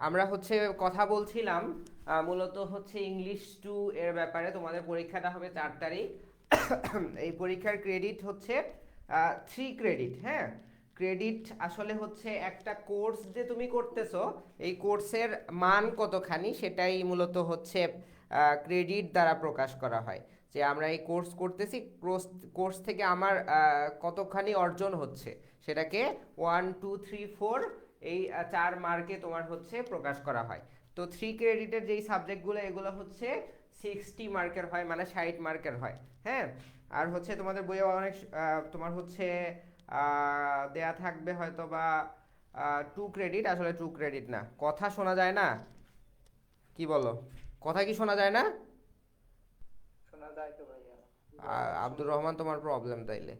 আমরা হচ্ছে কথা বলছিলাম মূলত হচ্ছে ইংলিশ টু এর ব্যাপারে। তোমাদের পরীক্ষাটা হবে 4 তারিখ। এই পরীক্ষার ক্রেডিট হচ্ছে 3 ক্রেডিট। হ্যাঁ, ক্রেডিট আসলে হচ্ছে একটা কোর্স যে তুমি করতেছো, এই কোর্সের মান কতখানি সেটাই মূলত হচ্ছে ক্রেডিট দ্বারা প্রকাশ করা হয়। যে আমরা এই কোর্স করতেছি, কোর্স থেকে আমার কতখানি অর্জন হচ্ছে সেটাকে 1 2 3 4 এই 4 মার্কে তোমার হচ্ছে প্রকাশ করা হয়। তো 3 ক্রেডিটের যেই সাবজেক্টগুলো এগুলো হচ্ছে 60 মার্কের হয়, মানে 60 মার্কের হয়। হ্যাঁ, আর হচ্ছে তোমাদের বইয়ে অনেক তোমার হচ্ছে দেয়া থাকবে হয়তো বা 2 ক্রেডিট, আসলে 2 ক্রেডিট না। কথা শোনা যায় না, কি বলো? কথা কি শোনা যায় না? শোনা যায় তো ভাইয়া, আব্দুর সুন্দর। রহমান, তোমার প্রবলেম তাইলে,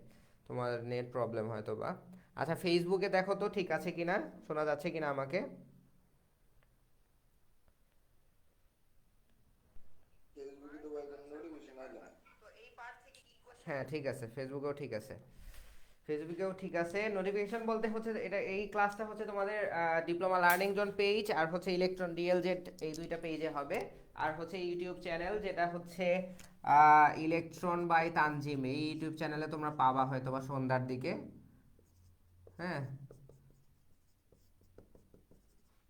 তোমার নেট প্রবলেম হয়তো বা। আচ্ছা, ফেসবুকে দেখো তো ঠিক আছে কিনা, শোনা যাচ্ছে কিনা আমাকে। ফেসবুকে তো ভাই কোনো নোটিফিকেশন আসে না। হ্যাঁ ঠিক আছে, ফেসবুকেও ঠিক আছে। ফেসবুকেও ঠিক আছে। নোটিফিকেশন বলতে হচ্ছে এটা, এই ক্লাসটা হচ্ছে তোমাদের ডিপ্লোমা লার্নিং জোন পেজ আর হচ্ছে ইলেকট্রন ডিএলজেড, এই দুইটা পেজে হবে। আর হচ্ছে ইউটিউব চ্যানেল যেটা হচ্ছে ইলেকট্রন বাই তানজিম, এই ইউটিউব চ্যানেলে তোমরা পাবা হয়তো বা সন্ধ্যার দিকে। হ্যাঁ,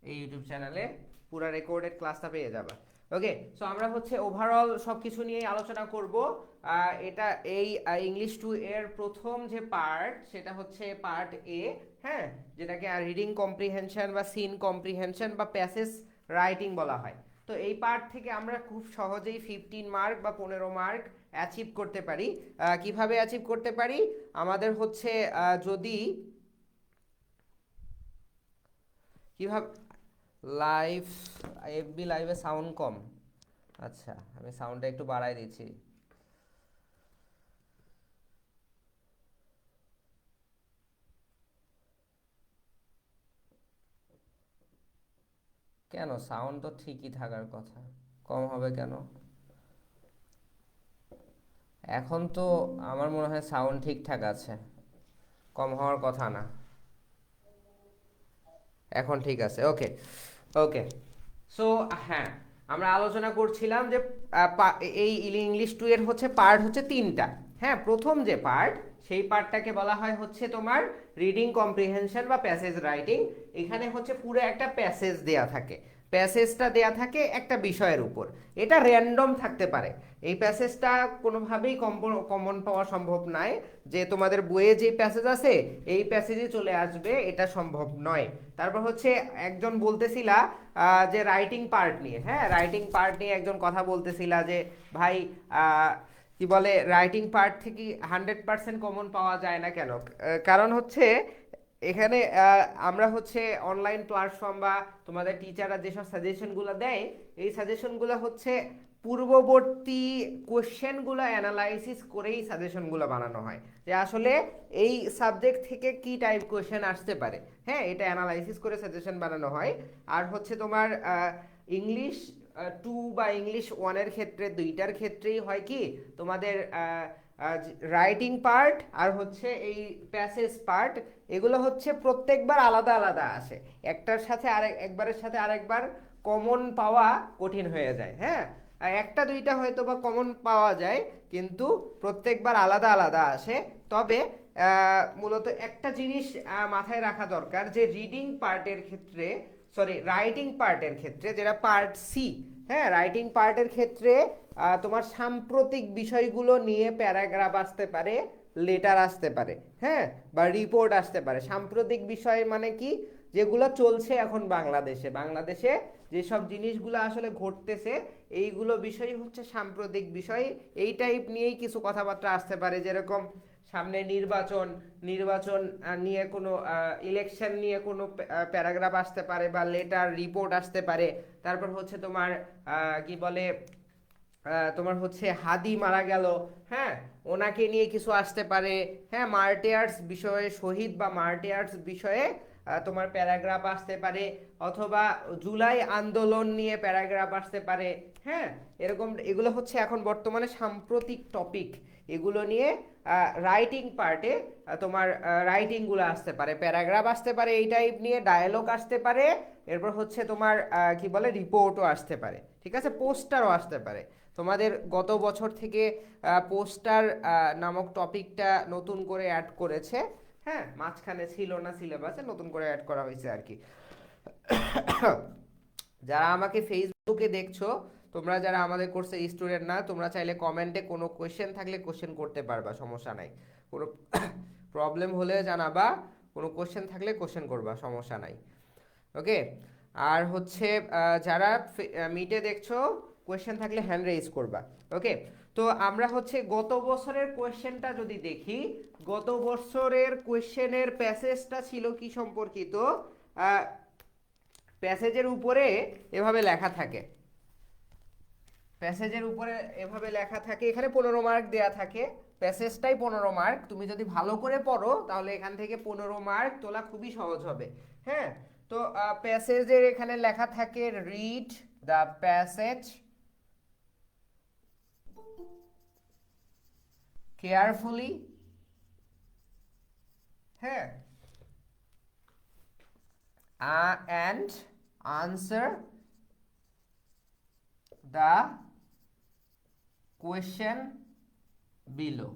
এই ইউটিউব চ্যানেলে পুরো রেকর্ডেড ক্লাসটা পেয়ে যাবে। ওকে, সো আমরা হচ্ছে ওভারঅল সব কিছু নিয়ে আলোচনা করব। এটা এই ইংলিশ টু এর প্রথম যে পার্ট সেটা হচ্ছে পার্ট এ। হ্যাঁ, যেটাকে রিডিং কম্প্রিহেনশন বা সিন কম্প্রিহেনশন বা প্যাসেজ রাইটিং বলা হয়। তো এই পার্ট থেকে আমরা খুব সহজেই 15 মার্ক বা 15 মার্ক অ্যাচিভ করতে পারি। কিভাবে অ্যাচিভ করতে পারি? আমাদের হচ্ছে যদি কিভাবে লাইভ, এফবি লাইভে সাউন্ড কম। আচ্ছা, আমি সাউন্ডটা একটু বাড়াই দিচ্ছি। কেন, সাউন্ড তো ঠিকই থাকার কথা, কম হবে কেন? এখন তো আমার মনে হয় সাউন্ড ঠিকঠাক আছে, কম হওয়ার কথা না। এখন ঠিক আছে, ওকে। ওকে, সো হ্যাঁ, আমরা আলোচনা করছিলাম যে এই ইংলিশ টু এর হচ্ছে পার্ট হচ্ছে 3টা। হ্যাঁ, প্রথম যে পার্ট সেই পার্টটাকে বলা হয় হচ্ছে তোমার রিডিং কম্প্রিহেনশন বা প্যাসেজ রাইটিং। এখানে হচ্ছে পুরো একটা প্যাসেজ দেয়া থাকে, প্যাসেজটা দেয়া থাকে একটা বিষয়ের উপর। এটা র্যান্ডম থাকতে পারে, এই প্যাসেজটা কোনোভাবেই কমন পাওয়া সম্ভব নয় যে তোমাদের বইয়ে যে প্যাসেজ আছে এই প্যাসেজে চলে আসবে, এটা সম্ভব নয়। তারপর হচ্ছে একজন বলতেছিলা যে রাইটিং পার্ট নিয়ে, হ্যাঁ রাইটিং পার্ট নিয়ে একজন কথা বলতেছিলা যে ভাই কি বলে রাইটিং পার্ট থেকে 100% কমন পাওয়া যায় না কেন? কারণ হচ্ছে এখানে আমরা হচ্ছে অনলাইন প্ল্যাটফর্ম বা তোমাদের টিচাররা যেসব সাজেশনগুলো দেয়, এই সাজেশনগুলো হচ্ছে পূর্ববর্তী কোশ্চেনগুলো অ্যানালাইসিস করেই সাজেশনগুলো বানানো হয়, যে আসলে এই সাবজেক্ট থেকে কি টাইপ কোশ্চেন আসতে পারে। হ্যাঁ, এটা অ্যানালাইসিস করে সাজেশন বানানো হয়। আর হচ্ছে তোমার ইংলিশ টু বা ইংলিশ ওয়ানের ক্ষেত্রে, দুইটার ক্ষেত্রেই হয় কি তোমাদের রাইটিং পার্ট আর হচ্ছে এই প্যাসেজ পার্ট, এগুলো হচ্ছে প্রত্যেকবার আলাদা আলাদা আসে, একটার সাথে আরেক, একবারের সাথে আরেকবার কমন পাওয়া কঠিন হয়ে যায়। হ্যাঁ, একটা দুইটা হয়তো বা কমন পাওয়া যায়, কিন্তু প্রত্যেকবার আলাদা আলাদা আসে। তবে মূলত একটা জিনিস মাথায় রাখা দরকার, যে রিডিং পার্টের ক্ষেত্রে, সরি রাইটিং পার্টের ক্ষেত্রে যেটা পার্ট সি, হ্যাঁ রাইটিং পার্টের ক্ষেত্রে তোমার সাম্প্রতিক বিষয়গুলো নিয়ে প্যারাগ্রাফ আসতে পারে, লেটার আসতে পারে, হ্যাঁ বা রিপোর্ট আসতে পারে। সাম্প্রতিক বিষয় মানে কি? যেগুলো চলছে এখন বাংলাদেশে, বাংলাদেশে যেসব জিনিসগুলো আসলে ঘটতেছে, এইগুলো বিষয় হচ্ছে সাম্প্রতিক বিষয়। এই টাইপ নিয়েই কিছু কথাবার্তা আসতে পারে, যেরকম সামনে নির্বাচন, নির্বাচন নিয়ে কোনো ইলেকশন নিয়ে কোনো প্যারাগ্রাফ আসতে পারে বা লেটার রিপোর্ট আসতে পারে। তারপর হচ্ছে তোমার কি বলে তোমার হচ্ছে হাদি মারা গেল, হ্যাঁ ওনাকে নিয়ে কিছু আসতে পারে। হ্যাঁ, মার্টিয়ার্স বিষয়ে, শহীদ বা মার্টিয়ার্স বিষয়ে তোমার প্যারাগ্রাফ আসতে পারে। অথবা জুলাই আন্দোলন নিয়ে প্যারাগ্রাফ আসতে পারে। হ্যাঁ, এরকম, এগুলো হচ্ছে এখন বর্তমানে সাম্প্রতিক টপিক, এগুলো নিয়ে রাইটিং পার্টে তোমার রাইটিংগুলো আসতে পারে, প্যারাগ্রাফ আসতে পারে এই টাইপ নিয়ে, ডায়ালগ আসতে পারে, এরপর হচ্ছে তোমার কি বলে রিপোর্টও আসতে পারে, ঠিক আছে, পোস্টারও আসতে পারে। তোমাদের গত বছর থেকে পোস্টার নামক টপিকটা নতুন করে অ্যাড করেছে, হ্যাঁ, মাঝখানে ছিল না সিলেবাসে, নতুন করে অ্যাড করা হয়েছে আর কি। যারা আমাকে ফেসবুকে দেখছো, তোমরা যারা আমাদের কোর্সে স্টুডেন্ট না, তোমরা চাইলে কমেন্টে কোনো কোয়েশ্চেন থাকলে কোয়েশ্চেন করতে পারবা, সমস্যা নাই। কোনো প্রবলেম হলে জানাবা, কোনো কোয়েশ্চেন থাকলে কোয়েশ্চেন করবা, সমস্যা নাই। ওকে, আর হচ্ছে যারা মিটে দেখছো, কোয়েশ্চেন থাকলে হ্যান্ড রেজ করবা। ওকে, তো আমরা হচ্ছে গত বছরের কোয়েশ্চেনটা যদি দেখি, গত বছরের কোয়েশ্চেনের প্যাসেজটা ছিল কি সম্পর্কিত, প্যাসেজের উপরে এভাবে লেখা থাকে, প্যাসেজের উপরে এভাবে লেখা থাকে, এখানে 15 মার্ক দেয়া থাকে, প্যাসেজটাই 15 মার্ক, তুমি যদি ভালো করে পড়ো তাহলে এখান থেকে 15 মার্ক তোলা খুবই সহজ হবে। হ্যাঁ, তো প্যাসেজের এখানে লেখা থাকে রিড দ্য প্যাসেজ কেয়ারফুলি, হ্যাঁ, and answer the question below।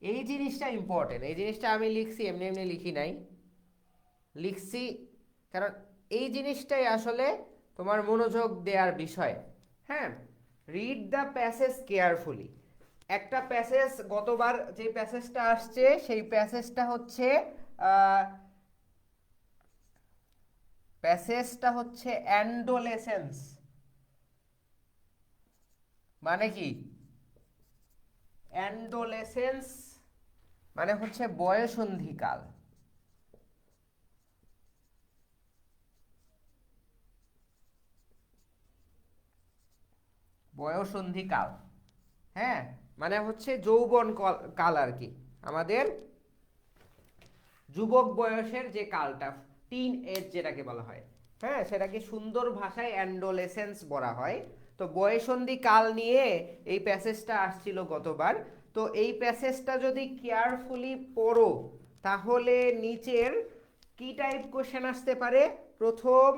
এই জিনিসটা ইম্পর্টেন্ট, এই জিনিসটা আমি লিখছি, এমনি এমনি লিখি নাই, লিখছি কারণ এই জিনিসটাই আসলে তোমার মনোযোগ দেওয়ার বিষয়। হ্যাঁ, রিড দ্য প্যাসেজ কেয়ারফুলি। একটা প্যাসেজ, গতবার যে প্যাসেজটা আসছে সেই প্যাসেজটা হচ্ছে অ্যান্ডোলেসেন্স। মানে কি অ্যান্ডোলেসেন্স? মানে হচ্ছে বয়ঃসন্ধিকাল। বয়ঃসন্ধিকাল, হ্যাঁ, মানে হচ্ছে যৌবন কাল আর কি, আমাদের যুবক বয়সের যে কালটা, টিন এজ যেটাকে বলা হয়, হ্যাঁ, সেটাকে সুন্দর ভাষায় অ্যান্ডোলেসেন্স বলা হয়। তো বয়ঃসন্ধি কাল নিয়ে এই প্যাসেজটা আসছিল গতবার। তো এই প্যাসেজটা যদি কেয়ারফুলি পড়ো তাহলে নিচের কি টাইপ কোশ্চেন আসতে পারে? প্রথম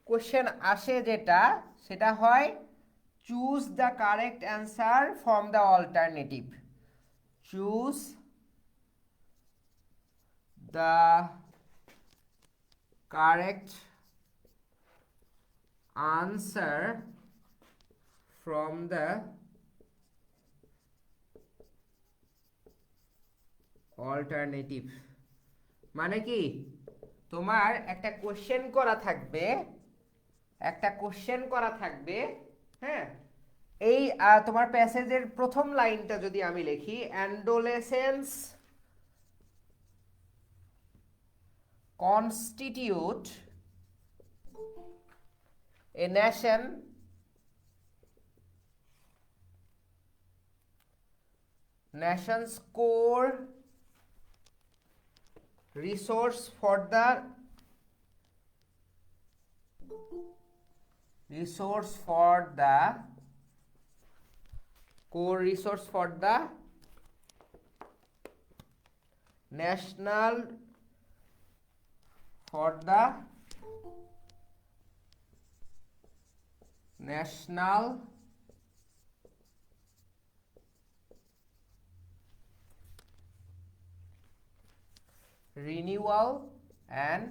কোশ্চেন আসে যেটা, সেটা হয় choose the correct answer from the alternative. Choose the correct answer from the alternative। মানে কি, তোমার একটা কোশ্চেন করা থাকবে, একটা কোশ্চেন করা থাকবে, হ্যাঁ, এই তোমার প্যাসেজের প্রথম লাইনটা যদি আমি লিখি, অ্যান্ডোলেসেন্স constitute a nation's core resource for the core resource for the national renewal and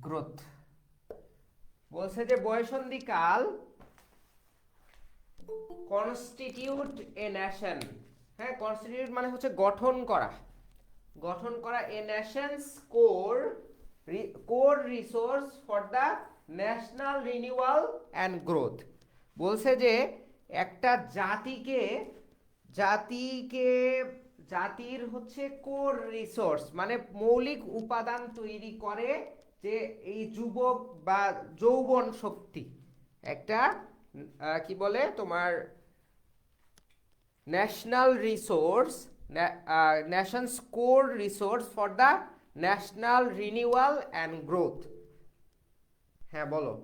growth। বলছে যে বয়ঃসন্ধিকাল কনস্টিটিউট এ নেশন, হ্যাঁ, কনস্টিটিউট মানে হচ্ছে গঠন করা, গঠন করা a nation's core resource for the national renewal and growth. বলছে যে একটা জাতির হচ্ছে কোর রিসোর্স মানে মৌলিক উপাদান তৈরি করে যে এই যুবক বা যৌবন শক্তি, একটা কি বলে তোমার national resource, nation's core resource for the national renewal and growth। হ্যাঁ বলো।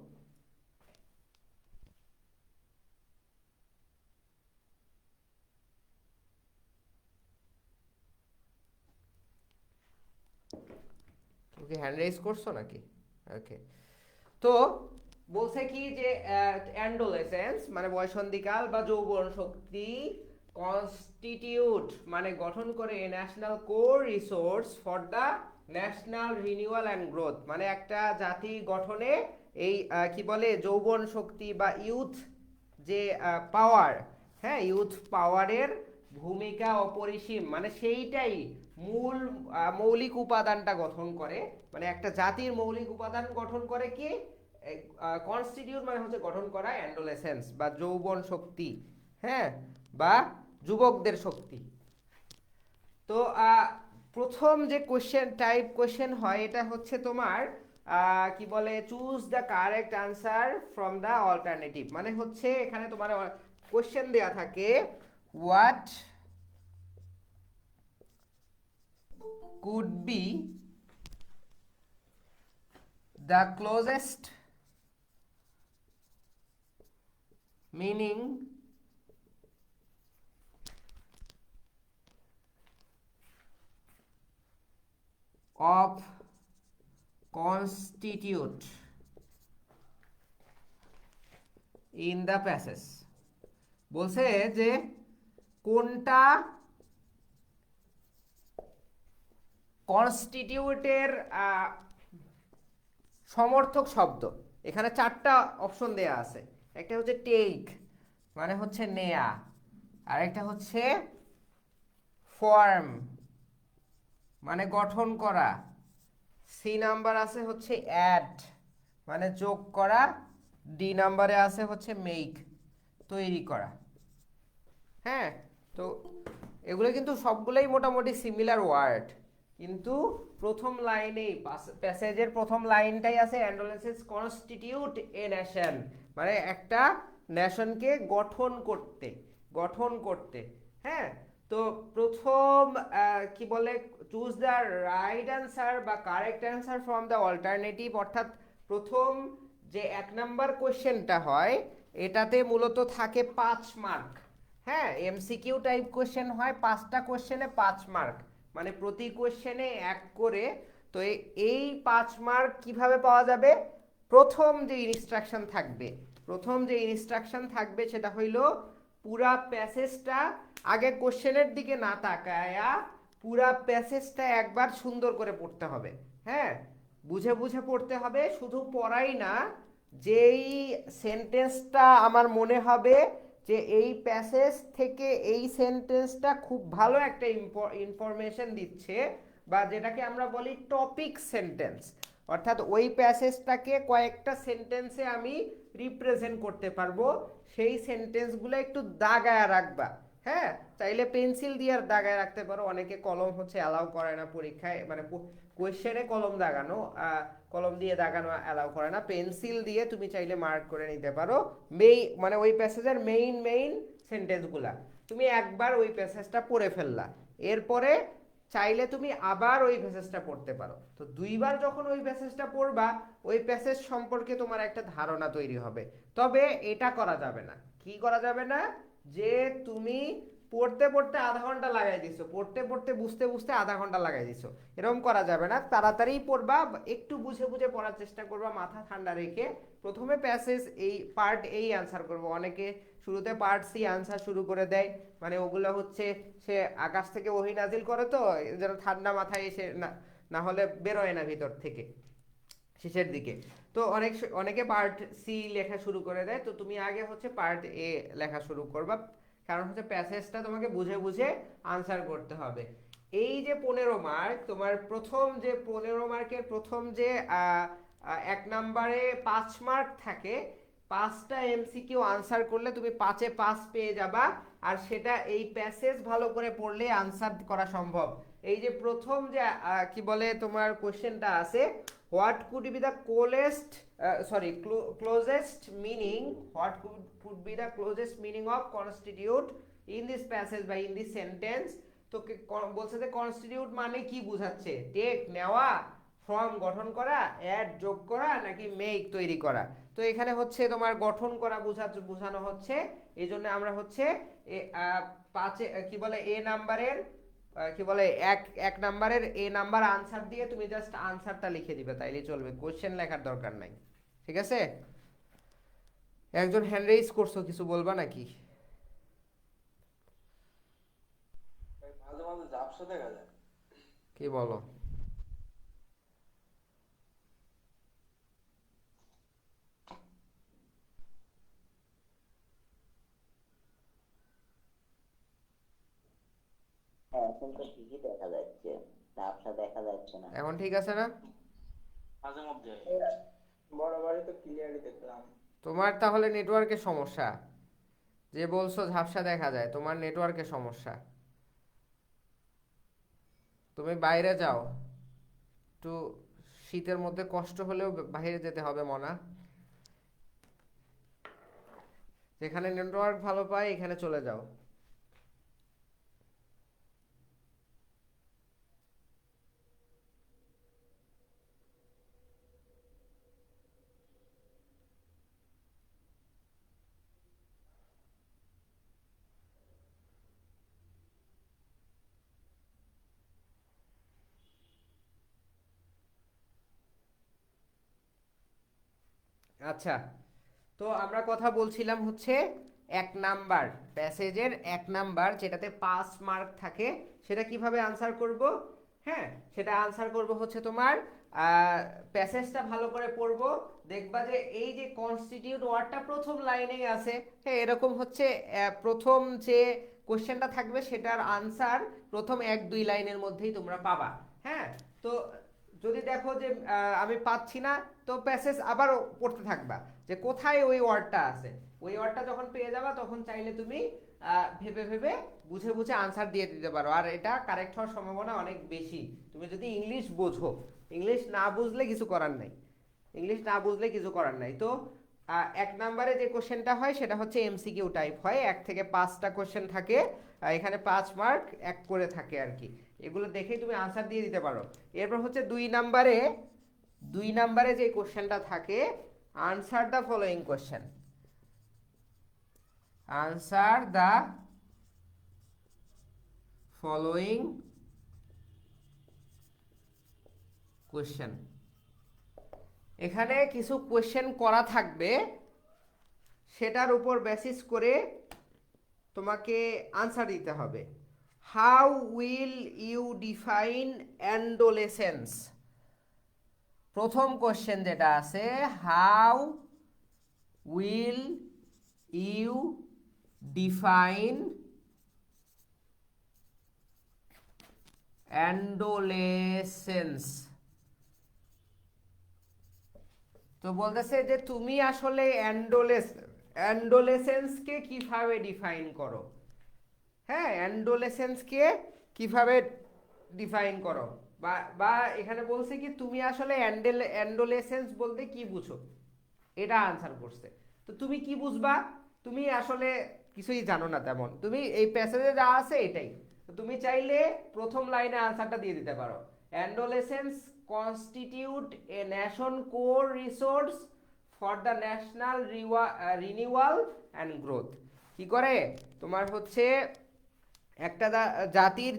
ওকে, হ্যান্ড রেজ করছো নাকি? ওকে, তো বলছে কি যে অ্যান্ডোলেসেন্স মানে বয়সন্ধিকাল বা যৌবন শক্তি কনস্টিটিউট মানে গঠন করে a national core resource for the national renewal and growth, মানে একটা জাতি গঠনে এই কি বলে যৌবন শক্তি বা ইউথ যে পাওয়ার, হ্যাঁ ইউথ পাওয়ারের ভূমিকা অপরিসীম, মানে সেইটাই মূল মৌলিক উপাদানটা গঠন করে, মানে একটা জাতির মৌলিক উপাদান গঠন করে কি কনস্টিটিউট মানে হচ্ছে গঠন করা অ্যান্ডোলেসেন্স বা যৌবন শক্তি, হ্যাঁ বা যুবকদের শক্তি। তো প্রথম যে কোশ্চেন হয় এটা হচ্ছে তোমার কি বলে choose the correct answer from the alternative, মানে হচ্ছে এখানে তোমার কোশ্চেন দেয়া থাকে what could be the closest meaning of constitute in the passage, বলছে যে কোনটা কনস্টিটিউটের সমর্থক শব্দ। এখানে চারটা অপশন দেয়া আছে, একটা হচ্ছে টেক মানে হচ্ছে নেয়া, আরেকটা হচ্ছে ফর্ম মানে গঠন করা, সি নাম্বার আছে হচ্ছে অ্যাড মানে যোগ করা, ডি নাম্বারে আছে হচ্ছে মেক তৈরি করা। হ্যাঁ, তো এগুলো কিন্তু সবগুলোই মোটামুটি সিমিলার ওয়ার্ড, কিন্তু প্রথম লাইনেই প্যাসেজের প্রথম লাইনটাই আছে অ্যান্ডোলেন্সেস কনস্টিটিউট এ নেশন, মানে একটা নেশনকে গঠন করতে। হ্যাঁ, তো প্রথম কি বলে চুজ দ্য রাইট অ্যান্সার বা correct answer from the alternative, অর্থাৎ প্রথম যে 1 নাম্বার কোশ্চেনটা হয় এটাতে মূলত থাকে 5 মার্ক। হ্যাঁ, এমসিকিউ টাইপ কোশ্চেন হয়, 5টা কোশ্চেনে 5 মার্ক, মানে প্রতি কোশ্চেনে 1 করে। তো এই 5 মার্ক কিভাবে পাওয়া যাবে? প্রথম যে ইনস্ট্রাকশন থাকবে সেটা হইল পুরা প্যাসেজটা আগে কোশ্চেনের দিকে না তাকায়া পুরা প্যাসেজটা একবার সুন্দর করে পড়তে হবে। হ্যাঁ, বুঝে বুঝে পড়তে হবে, শুধু পড়াই না, যেই সেন্টেন্সটা আমার মনে হবে যে এই প্যাসেজ থেকে এই সেন্টেন্সটা খুব ভালো একটা ইনফরমেশন দিচ্ছে, বা যেটাকে আমরা বলি টপিক সেন্টেন্স, অর্থাৎ ওই প্যাসেজটাকে কয়েকটা সেন্টেন্সে আমি রিপ্রেজেন্ট করতে পারবো, সেই সেন্টেন্সগুলো একটু দাগায় রাখবা। হ্যাঁ, চাইলে পেন্সিল দিয়ে দাগায় রাখতে পারো, অনেকে কলম হচ্ছে অ্যালাউ করে না পরীক্ষায়, মানে কোয়েশ্চেনে কলম দিয়ে দাগানো অ্যালাউ করে না, পেন্সিল দিয়ে তুমি চাইলে মার্ক করে নিতে পারো মানে ওই প্যাসেজের মেইন সেন্টেন্সগুলা তুমি একবার ওই প্যাসেজটা পড়ে ফেললা, এরপরে চাইলে তুমি আবার ওই প্যাসেজটা পড়তে পারো। তো 2বার যখন ওই প্যাসেজটা পড়বা ওই প্যাসেজ সম্পর্কে তোমার একটা ধারণা তৈরি হবে। তবে এটা করা যাবে না, কি করা যাবে না, যে তুমি পড়তে পড়তে আধা ঘন্টা লাগাই দিছো, পড়তে পড়তে বুঝতে বুঝতে আধা ঘন্টা লাগাই দিছো, এরকম করা যাবে না। তাড়াতাড়ি পড়বা, একটু বুঝে বুঝে পড়ার চেষ্টা করবা, মাথা ঠান্ডা রেখে। প্রথমে প্যাসেজ এই পার্ট এই আনসার করবো, অনেকে শুরুতে পার্ট সি আনসার শুরু করে দেয়, মানে ওগুলো হচ্ছে সে আকাশ থেকে ওহী নাজিল করে, তো যেন ঠান্ডা মাথায় এসে না হলে বেরোয় না ভিতর থেকে শেষের দিকে। তো অনেকে পার্ট সি লেখা শুরু করে দেয়, তো তুমি আগে হচ্ছে পার্ট এ লেখা শুরু করবা, কারণ হচ্ছে প্যাসেজটা তোমাকে বুঝে বুঝে আনসার করতে হবে। এই যে 15 মার্ক তোমার প্রথম যে 15 মার্কের প্রথম যে 1 নাম্বারে 5 মার্ক থাকে, 5টা এমসিকিউ আনসার করলে তুমি 5-এ 5 পেয়ে যাবা, আর সেটা এই প্যাসেজ ভালো করে পড়লে আনসার করা সম্ভব। এই যে প্রথম যে কি বলে তোমার কোশ্চেনটা আছে, what could be the closest meaning, what could be the closest meaning of constitute in this passage বা in this sentence, তো বলছে যে কনস্টিটিউট মানে কি বোঝাচ্ছে, টেক নেওয়া, ফর্ম গঠন করা, অ্যাড যোগ করা, নাকি মেক তৈরি করা। তো এখানে হচ্ছে তোমার গঠন করা বোঝানো হচ্ছে, এই জন্য আমরা হচ্ছে 5 কি বলে এ নাম্বারের কি বলে এক এক নাম্বারের এ নাম্বার আনসার দিয়ে তুমি জাস্ট আনসারটা লিখে দিবে, তাইলে চলবে, কোশ্চেন লেখার দরকার নাই। ঠিক আছে? একজন হ্যান্ড রেইজ করছো, কিছু বলবা নাকি? ভাই মাঝে মাঝে ঝাপসা দেখা যায়। কি বলো? হ্যাঁ, এখন তো ঠিকই দেখা যাচ্ছে, ঝাপসা দেখা যাচ্ছে না। এখন ঠিক আছে না? মাঝে মধ্যে বরাবরই তো ক্লিয়ারই দেখলাম। তোমার তাহলে নেটওয়ার্কের সমস্যা। যে বলছো ঝাপসা দেখা যায়, তোমার নেটওয়ার্কের সমস্যা। তুমি বাইরে যাও একটু, শীতের মধ্যে কষ্ট হলেও বাইরে যেতে হবে মনা। যেখানে নেটওয়ার্ক ভালো পায় এখানে চলে যাও। আচ্ছা, তো আমরা কথা বলছিলাম হচ্ছে এক নাম্বার প্যাসেজের, এক নাম্বার যেটাতে 5 মার্ক থাকে, সেটা কিভাবে আনসার করব। হ্যাঁ, সেটা আনসার করব হচ্ছে তোমার প্যাসেজটা ভালো করে পড়বো, দেখবা যে এই যে কনস্টিটিউট ওয়ার্ডটা প্রথম লাইনেই আছে। হ্যাঁ, এরকম হচ্ছে প্রথম যে কোশ্চেনটা থাকবে সেটার আনসার প্রথম 1-2 লাইনের মধ্যেই তোমরা পাবা। হ্যাঁ, তো যদি দেখো যে আমি পাচ্ছি না, তো প্যাসেজ আবার পড়তে থাকবা যে কোথায় ওই ওয়ার্ডটা আছে। ওই ওয়ার্ডটা যখন পেয়ে যাবা তখন চাইলে তুমি ভেবে ভেবে বুঝে বুঝে আনসার দিয়ে দিতে পারো, আর এটা কারেক্ট হওয়ার সম্ভাবনা অনেক বেশি তুমি যদি ইংলিশ বোঝো। ইংলিশ না বুঝলে কিছু করার নাই, ইংলিশ না বুঝলে কিছু করার নাই। তো এক নম্বরে যে কোশ্চেনটা হয় সেটা হচ্ছে এমসিকিউ টাইপ হয়, 1 থেকে 5টা কোশ্চেন থাকে, এখানে 5 মার্ক এক করে থাকে আর কি। এগুলো দেখেই তুমি আনসার দিয়ে দিতে পারো। এরপর হচ্ছে 2 নম্বরে, 2 নম্বরে যে কোশ্চেনটা থাকে, answer the following question, answer the following question. এখানে কিছু কোশ্চেন করা থাকবে, সেটার উপর বেসিস করে তোমাকে আনসার দিতে হবে। হাউ উইল ইউ ডিফাইন অ্যান্ডোলেসেন্স, প্রথম কোশ্চেন যেটা আছে, হাউ উইল ইউ ডিফাইন অ্যান্ডোলেসেন্স। তো বলতেছে যে তুমি আসলে অ্যান্ডোলেসেন্সকে কিভাবে ডিফাইন করো। হ্যাঁ, অ্যান্ডোলেসেন্সকে কিভাবে ডিফাইন করো, বা বা এখানে বলছে কি তুমি আসলে অ্যান্ডোলেসেন্স বলতে কি বুঝো, এটা আনসার করছে। তো তুমি কি বুঝবা? তুমি আসলে কিছুই জানো না তেমন, তুমি এই প্যাসেজে যা আছে এটাই। তো তুমি চাইলে প্রথম লাইনে আনসারটা দিয়ে দিতে পারো, adolescence constitute a nation core resource for the national renewal and growth. কি করে তোমার হচ্ছে একটা জাতির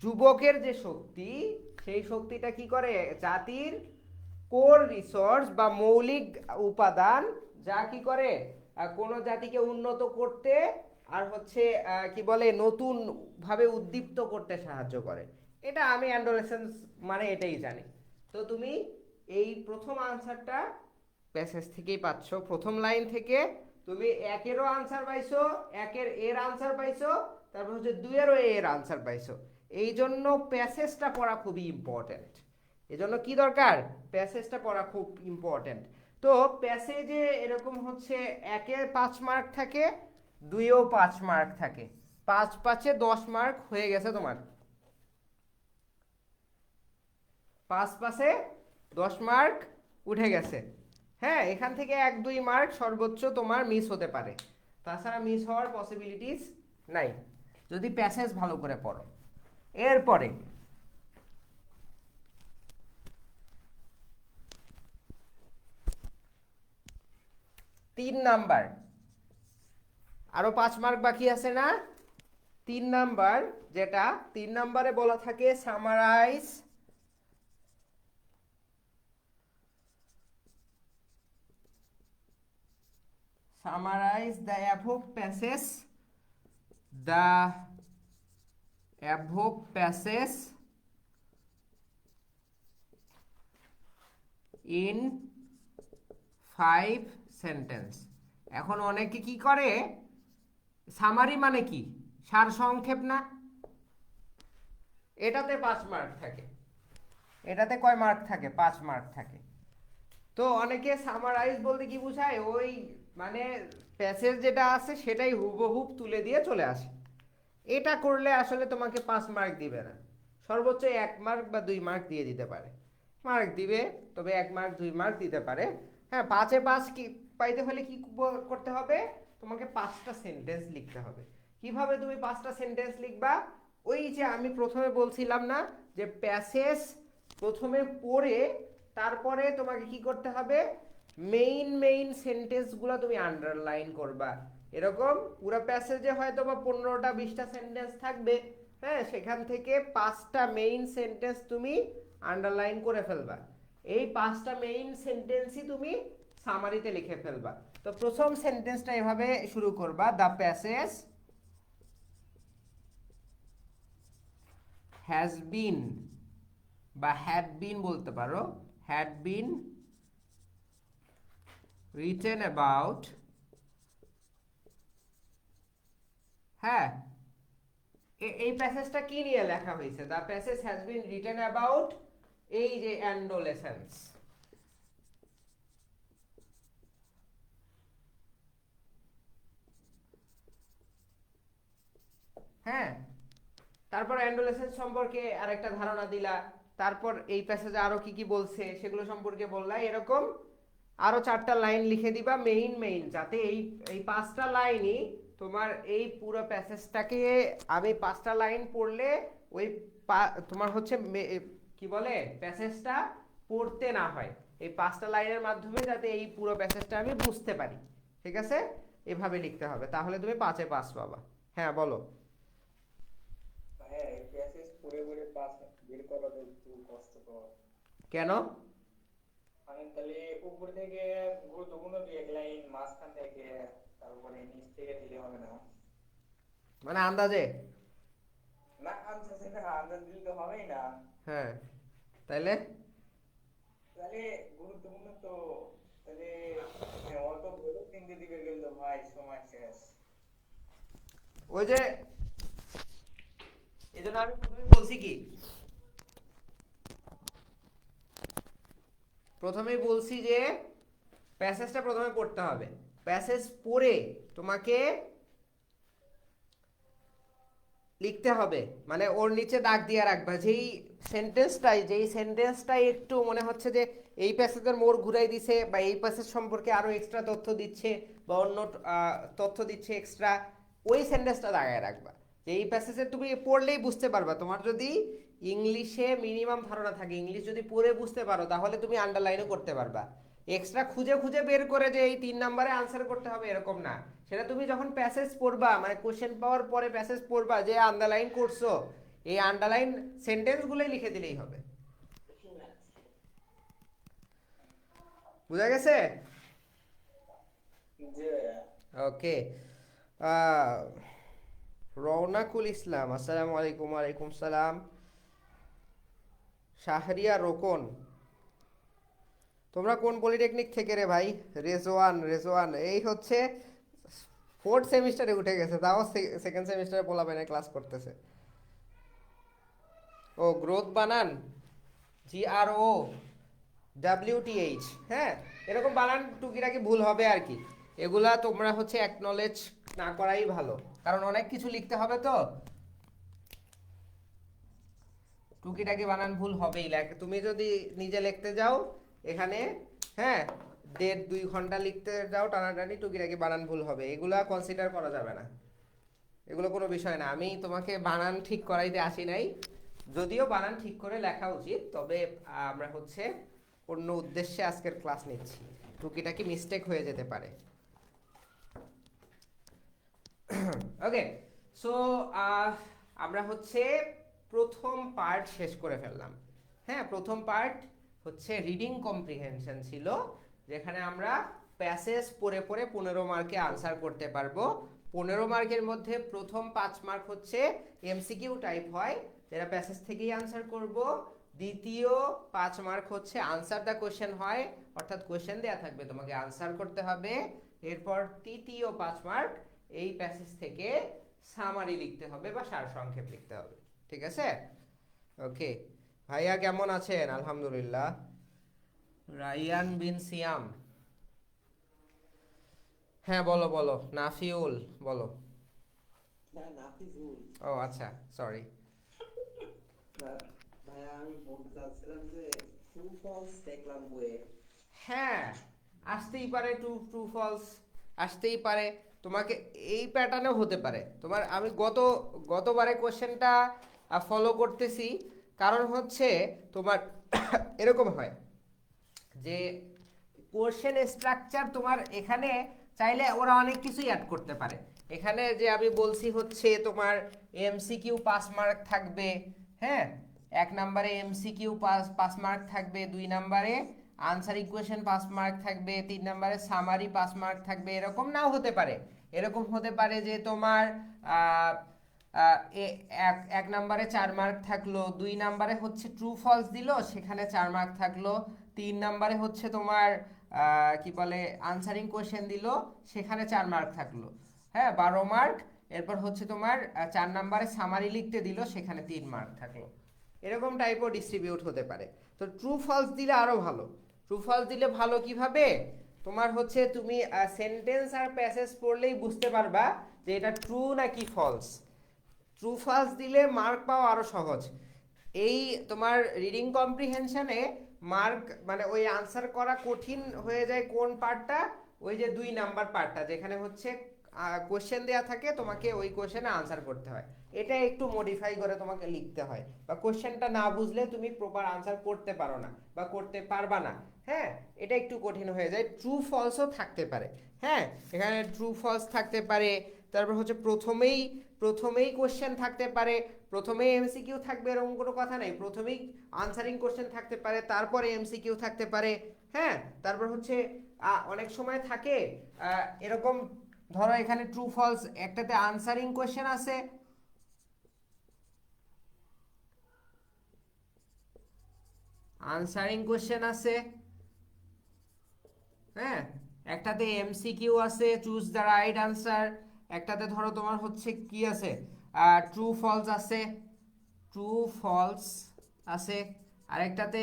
যুবকের যে শক্তি, সেই শক্তিটা কি করে জাতির কোর রিসোর্স বা মৌলিক উপাদান, যা কি করে কোন জাতিকে উন্নত করতে আর হচ্ছে কি বলে নতুন ভাবে উদ্দীপ্ত করতে সাহায্য করে। এটা আমি অ্যান্ডোলেসেন্স মানে এটাই জানি। তো তুমি এই প্রথম আনসারটা প্যাসেজ থেকেই পাচ্ছ, প্রথম লাইন থেকে তুমি একেরও আনসার পাইছো, একের এর আনসার পাইছো, তারপর হচ্ছে দুইয়েরও এর আনসার পাইছো। এই জন্য প্যাসেজটা পড়া খুবই ইম্পর্টেন্ট। এজন্য কি দরকার, প্যাসেজটা পড়া খুব ইম্পর্টেন্ট। তো প্যাসেজে এরকম হচ্ছে 1-এ 5 মার্ক থাকে, 2-এও 5 মার্ক থাকে, 5-5-এ 10 মার্ক হয়ে গেছে তোমার, 5-5-এ 10 মার্ক উঠে গেছে। হ্যাঁ, এখান থেকে 1-2 মার্ক সর্বোচ্চ তোমার মিস হতে পারে, তাছাড়া মিস হওয়ার পসিবিলিটিস নাই যদি প্যাসেজ ভালো করে পড়ো। এরপরে 3 নাম্বার, আরো 5 মার্ক বাকি আছে না? 3 নাম্বার যেটা 3 নাম্বারে বলা থাকে summarize the above passages in 5 sentence. এখন অনেকে কি করে, সামারি মানে কি, সার সংক্ষেপ না, এটাতে 5 মার্ক থাকে। এটাতে কয় মার্ক থাকে? 5 মার্ক থাকে। তো অনেকে সামারাইজ বলতে কি বোঝায়, ওই মানে প্যাসেজ যেটা আছে সেটাই হুবহুব তুলে দিয়ে চলে আসে। এটা করলে আসলে তোমাকে 5 মার্ক দিবে না, সর্বোচ্চ 1 মার্ক বা 2 মার্ক দিয়ে দিতে পারে। মার্ক দিবে, তবে 1 মার্ক 2 মার্ক দিতে পারে। হ্যাঁ, 5-এ 5 কি পাইতে হলে কি করতে হবে? তোমাকে 5টা সেন্টেন্স লিখতে হবে। কিভাবে তুমি 5টা সেন্টেন্স লিখবা? ওই যে আমি প্রথমে বলছিলাম না, যে প্যাসেজ প্রথমে পড়ে তারপরে তোমাকে কি করতে হবে, মেইন সেন্টেন্সগুলো তুমি আন্ডারলাইন করবা। এরকম পুরো প্যাসেজে হয়তো বা 15টা 20টা সেন্টেন্স থাকবে, হ্যাঁ, সেখান থেকে 5টা মেইন সেন্টেন্স তুমি আন্ডারলাইন করে ফেলবা। এই 5টা মেইন সেন্টেন্সই তুমি সামারিতে লিখে ফেলবা। তো প্রথম সেন্টেন্সটা এভাবে শুরু করবা, দ্য প্যাসেজ হ্যাজ বিন বা হ্যাড বিন বলতে পারো, হ্যাড বিন written about, হ্যাঁ, এই প্যাসেজটা কি নিয়ে লেখা হয়েছে? The passage has been written about এই যে অ্যান্ডোলেসেন্স। হ্যাঁ, তারপর অ্যান্ডোলেসেন্স সম্পর্কে আরেকটা ধারণা দিলা, তারপর এই প্যাসেজে আরো কি কি বলছে সেগুলো সম্পর্কে বললা। এরকম আরো 4টা লাইন লিখে দিবা মেইন, যাতে এই 5টা লাইনই তোমার এই পুরো প্যাসেজটাকে, আমি 5টা লাইন পড়লে ওই তোমার হচ্ছে কি বলে, প্যাসেজটা পড়তে না হয়, এই 5টা লাইনের মাধ্যমে যাতে এই পুরো প্যাসেজটা আমি বুঝতে পারি। ঠিক আছে, এভাবে লিখতে হবে, তাহলে তুমি 5-এ 5 পাবা। হ্যাঁ বলো। হ্যাঁ, এই প্যাসেজ পড়ে পড়ে পাস বের করাটা একটু কষ্টকর। কেন? মানে তাহলে উপর থেকে গুরুত্বপূর্ণ দুই এক লাইন, মাঝখান থেকে, তারপরে নিচ থেকে দিলে হবে না। মানে আন্দাজে? না, আনসার না, আনসার দিলে তো হবেই না। হ্যাঁ, তাইলে তাহলে গুরুত্বপূর্ণ তো, তাহলে হ্যাঁ, অত বড় তিনটে দিকে গেলে তো ভাই সময় শেষ। ওই যে এই জন্য আমি প্রথমে বলছি কি, প্রথমেই বলছি যে প্যাসেজটা প্রথমে পড়তে হবে। প্যাসেজ পড়ে তোমাকে লিখতে হবে, মানে ওর নিচে দাগ দিয়ে রাখবা যেই সেন্টেন্সটাই একটু মনে হচ্ছে যে এই প্যাসেজের মোড় ঘুরাই দিছে, বা এই প্যাসেজ সম্পর্কে আরো এক্সট্রা তথ্য দিচ্ছে, বা অন্য তথ্য দিচ্ছে এক্সট্রা, ওই সেন্টেন্সটা দাগায় রাখবা। যে এই প্যাসেজে তুমি পড়লেই বুঝতে পারবা। তোমার যদি ইংলিশে মিনিমাম ধারণা থাকে, ইংলিশ যদি পড়ে বুঝতে পারো, তাহলে তুমি আন্ডারলাইনও করতে পারবা। এক্সট্রা খুঁজে খুঁজে বের করে যে এই 3 নম্বরে আনসার করতে হবে এরকম না। সেটা তুমি যখন প্যাসেজ পড়বা, মানে কোশ্চেন পাওয়ার পরে প্যাসেজ পড়বা, যে আন্ডারলাইন করছো, এই আন্ডারলাইন সেন্টেন্সগুলোই লিখে দিলেই হবে। বুঝা গেছে? যে ওকে। রওনাকুল ইসলাম, আসসালামু আলাইকুম। ওয়ালাইকুম সালাম। শাহরিয়া রোকন, তোমরা কোন পলিটেকনিক থেকে রে ভাই? রেজওয়ান এই হচ্ছে 4th সেমিস্টারে উঠে গেছে, তাও 2nd সেমিস্টারে পোলাপাইনে ক্লাস করতেছে। ও গ্রোথ বানান GROWTH, হ্যাঁ, এরকম বানান টুকিটাকি ভুল হবে আর কি। এগুলা তোমরা হচ্ছে অ্যাকনলেজ না করাই ভালো, কারণ অনেক কিছু লিখতে হবে তো টুকিটাকি বানান ভুল হবেই। তুমি যদি নিজে লিখতে যাও এখানে, হ্যাঁ, 1.5-2 ঘন্টা লিখতে যাও টানাটানি, টুকিটাকি বানান ভুল হবে, এগুলা কনসিডার করা যাবে না। এগুলো কোনো বিষয় না, আমি তোমাকে বানান ঠিক করাইতে আসি নাই, যদিও বানান ঠিক করে লেখা উচিত, তবে আমরা হচ্ছে অন্য উদ্দেশ্যে আজকের ক্লাস নিচ্ছি, টুকিটাকি মিস্টেক হয়ে যেতে পারে। ওকে, সো আমরা হচ্ছে প্রথম পার্ট শেষ করে ফেললাম। হ্যাঁ, প্রথম পার্ট হচ্ছে রিডিং কম্প্রিহেনশন ছিল, যেখানে আমরা প্যাসেজ পড়ে পড়ে 15 মার্কে আনসার করতে পারবো। 15 মার্কের মধ্যে প্রথম 5 মার্ক হচ্ছে এমসিকিউ টাইপ হয়, যেটা প্যাসেজ থেকেই আনসার করব। দ্বিতীয় 5 মার্ক হচ্ছে আনসার দ্য কোশ্চেন হয়, অর্থাৎ কোশ্চেন দেয়া থাকবে, তোমাকে আনসার করতে হবে। এরপর তৃতীয় 5 মার্ক এই প্যাসেজ থেকে সামারি লিখতে হবে বা সারসংক্ষেপ লিখতে হবে। ঠিক আছে? ওকে, ভাইয়া কেমন আছেন? আলহামদুলিল্লাহ। রায়ান বিন সিয়াম, হ্যাঁ বলো বলো। নাফিউল, বলো। না নাফিজুল। ও আচ্ছা, সরি। ভাইয়া আমি বলতে চাচ্ছিলাম যে ট্রু ফলস দেখলাম বইয়ে। হ্যাঁ, আসতেই পারে ট্রু ট্রু ফলস, আসতেই পারে। তোমাকে এই প্যাটার্নেও হতে পারে তোমার। আমি গতবারে কোশ্চেনটা ফলো করতেছি, কারণ হচ্ছে তোমার এরকম হয় যে কোশ্চেন স্ট্রাকচার তোমার এখানে চাইলে ওরা অনেক কিছুই অ্যাড করতে পারে। এখানে যে আমি বলছি হচ্ছে তোমার এমসিকিউ 5 মার্ক থাকবে। হ্যাঁ, 1 নম্বরে এমসিকিউ 5 মার্ক থাকবে, 2 নম্বরে আনসার ইকুয়েশন 5 মার্ক থাকবে, 3 নম্বরে সামারি 5 মার্ক থাকবে। এরকম নাও হতে পারে। এরকম হতে পারে যে তোমার আহ, এক নম্বরে 4 মার্ক থাকলো, 2 নম্বরে হচ্ছে ট্রু ফলস দিল, সেখানে 4 মার্ক থাকলো, 3 নম্বরে হচ্ছে তোমার কি বলে আনসারিং কোশ্চেন দিল, সেখানে 4 মার্ক থাকলো। হ্যাঁ, 12 মার্ক। এরপর হচ্ছে তোমার 4 নম্বরে সামারি লিখতে দিল, সেখানে 3 মার্ক থাকলো। এরকম টাইপও ডিস্ট্রিবিউট হতে পারে। তো ট্রু ফলস দিলে আরো ভালো। ট্রু ফলস দিলে ভালো কিভাবে? তোমার হচ্ছে তুমি সেন্টেন্স আর প্যাসেজ পড়লেই বুঝতে পারবা যে এটা ট্রু নাকি ফলস। ট্রু ফলস দিলে মার্ক পাওয়া আরো সহজ। এই তোমার রিডিং কম্প্রিহেনশনে মার্ক মানে ওই আনসার করা কঠিন হয়ে যায় কোন পার্টটা? ওই যে 2 নাম্বার পার্টটা, যেখানে হচ্ছে কোশ্চেন দেয়া থাকে, তোমাকে ওই কোশ্চেনে আনসার করতে হয়। এটা একটু মডিফাই করে তোমাকে লিখতে হয়, বা কোশ্চেনটা না বুঝলে তুমি প্রপার আনসার করতে পারো না বা করতে পারবা না। হ্যাঁ, এটা একটু কঠিন হয়ে যায়। ট্রু ফলসও থাকতে পারে। হ্যাঁ, এখানে ট্রু ফলস থাকতে পারে। তারপর হচ্ছে প্রথমেই কোশ্চেন থাকতে পারে, প্রথমেই এমসিকিউ থাকবে এরকম কোনো কথা নেই। প্রথমেই আনসারিং কোশ্চেন থাকতে পারে, তারপরে এমসিকিউ থাকতে পারে। হ্যাঁ, তারপর হচ্ছে অনেক সময় থাকে এরকম, ধরো এখানে ট্রু ফলস একটাতে আনসারিং কোশ্চেন আছে, হ্যাঁ, একটাতে এমসিকিউ আছে, চুজ দ্য রাইট আনসার। একটাতে ধরো তোমার হচ্ছে কি আছে, ট্রু ফলস আছে, ট্রু ফলস আছে। আরেকটাতে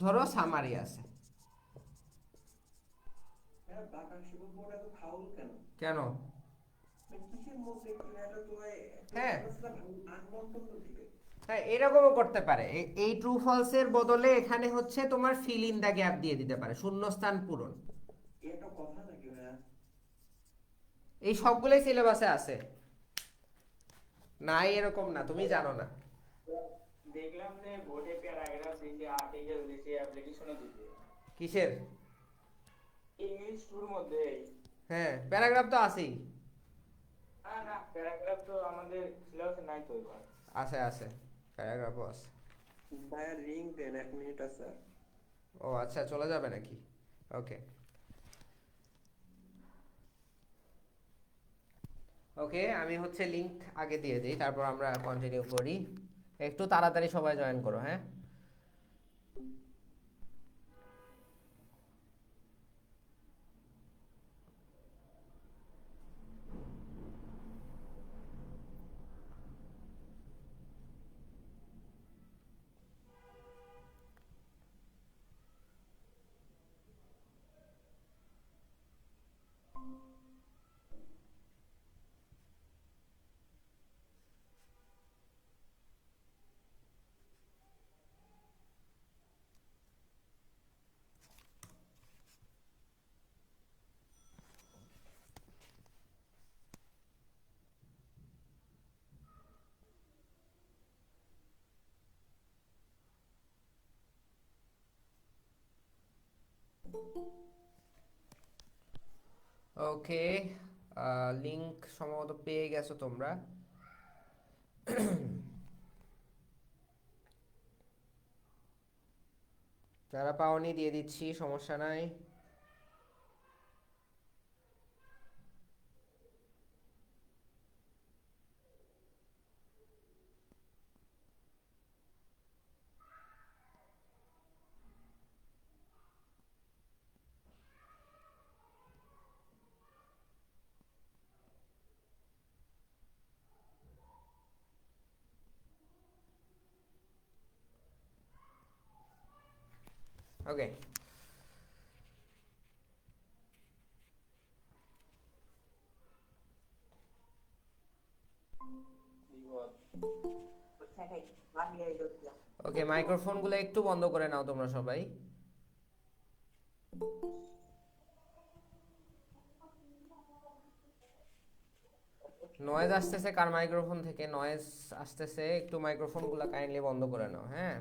ধরো সামারি আছে। হ্যাঁ, বাতাস বোর্ডটা তো ফাউল কেন? কেন? মানে কিসের মধ্যে কি এটা তো হ্যাঁ, আনবন্টন তো দিবে। হ্যাঁ, এরকমও করতে পারে। এই ট্রু ফলসের বদলে এখানে হচ্ছে তোমার ফিল ইন দ্য গ্যাপ দিয়ে দিতে পারে, শূন্যস্থান পূরণ। এটা কথা নাকি ভাইয়া? এই সবগুলোই সিলেবাসে আছে। নাই এরকম না, তুমি জানো না। দেখলাম যে বোর্ডে প্যারাগ্রাফ দিছে, আর্টিকেল দিছে, অ্যাপ্লিকেশনও দিছে কিসের? ইংলিশ টুর মধ্যে। হ্যাঁ, প্যারাগ্রাফ তো আছেই। না না, প্যারাগ্রাফ তো আমাদের সিলেবাসে নাই তো এবার। আছে আছে, প্যারাগ্রাফও আছে। ভাইয়া লিঙ্ক দেন, 1 মিনিট আছে। ও আচ্ছা, চলে যাবে নাকি? ওকে ওকে, আমি হচ্ছে লিংক আগে দিয়ে দিই, তারপর আমরা কন্টিনিউ করি। একটু তাড়াতাড়ি সবাই জয়েন করো, হ্যাঁ। ওকে, লিংক সম্ভবত পেয়ে গেছো তোমরা। যারা পাওনি দিয়ে দিচ্ছি, সমস্যা নাই। ওকে, বিপদ। ওকে, মাইক্রোফোনগুলো একটু বন্ধ করে নাও তোমরা সবাই। নয়েজ আসতেছে কার মাইক্রোফোন থেকে? নয়েজ আসতেছে, একটু মাইক্রোফোনগুলো কাইন্ডলি বন্ধ করে নাও। হ্যাঁ,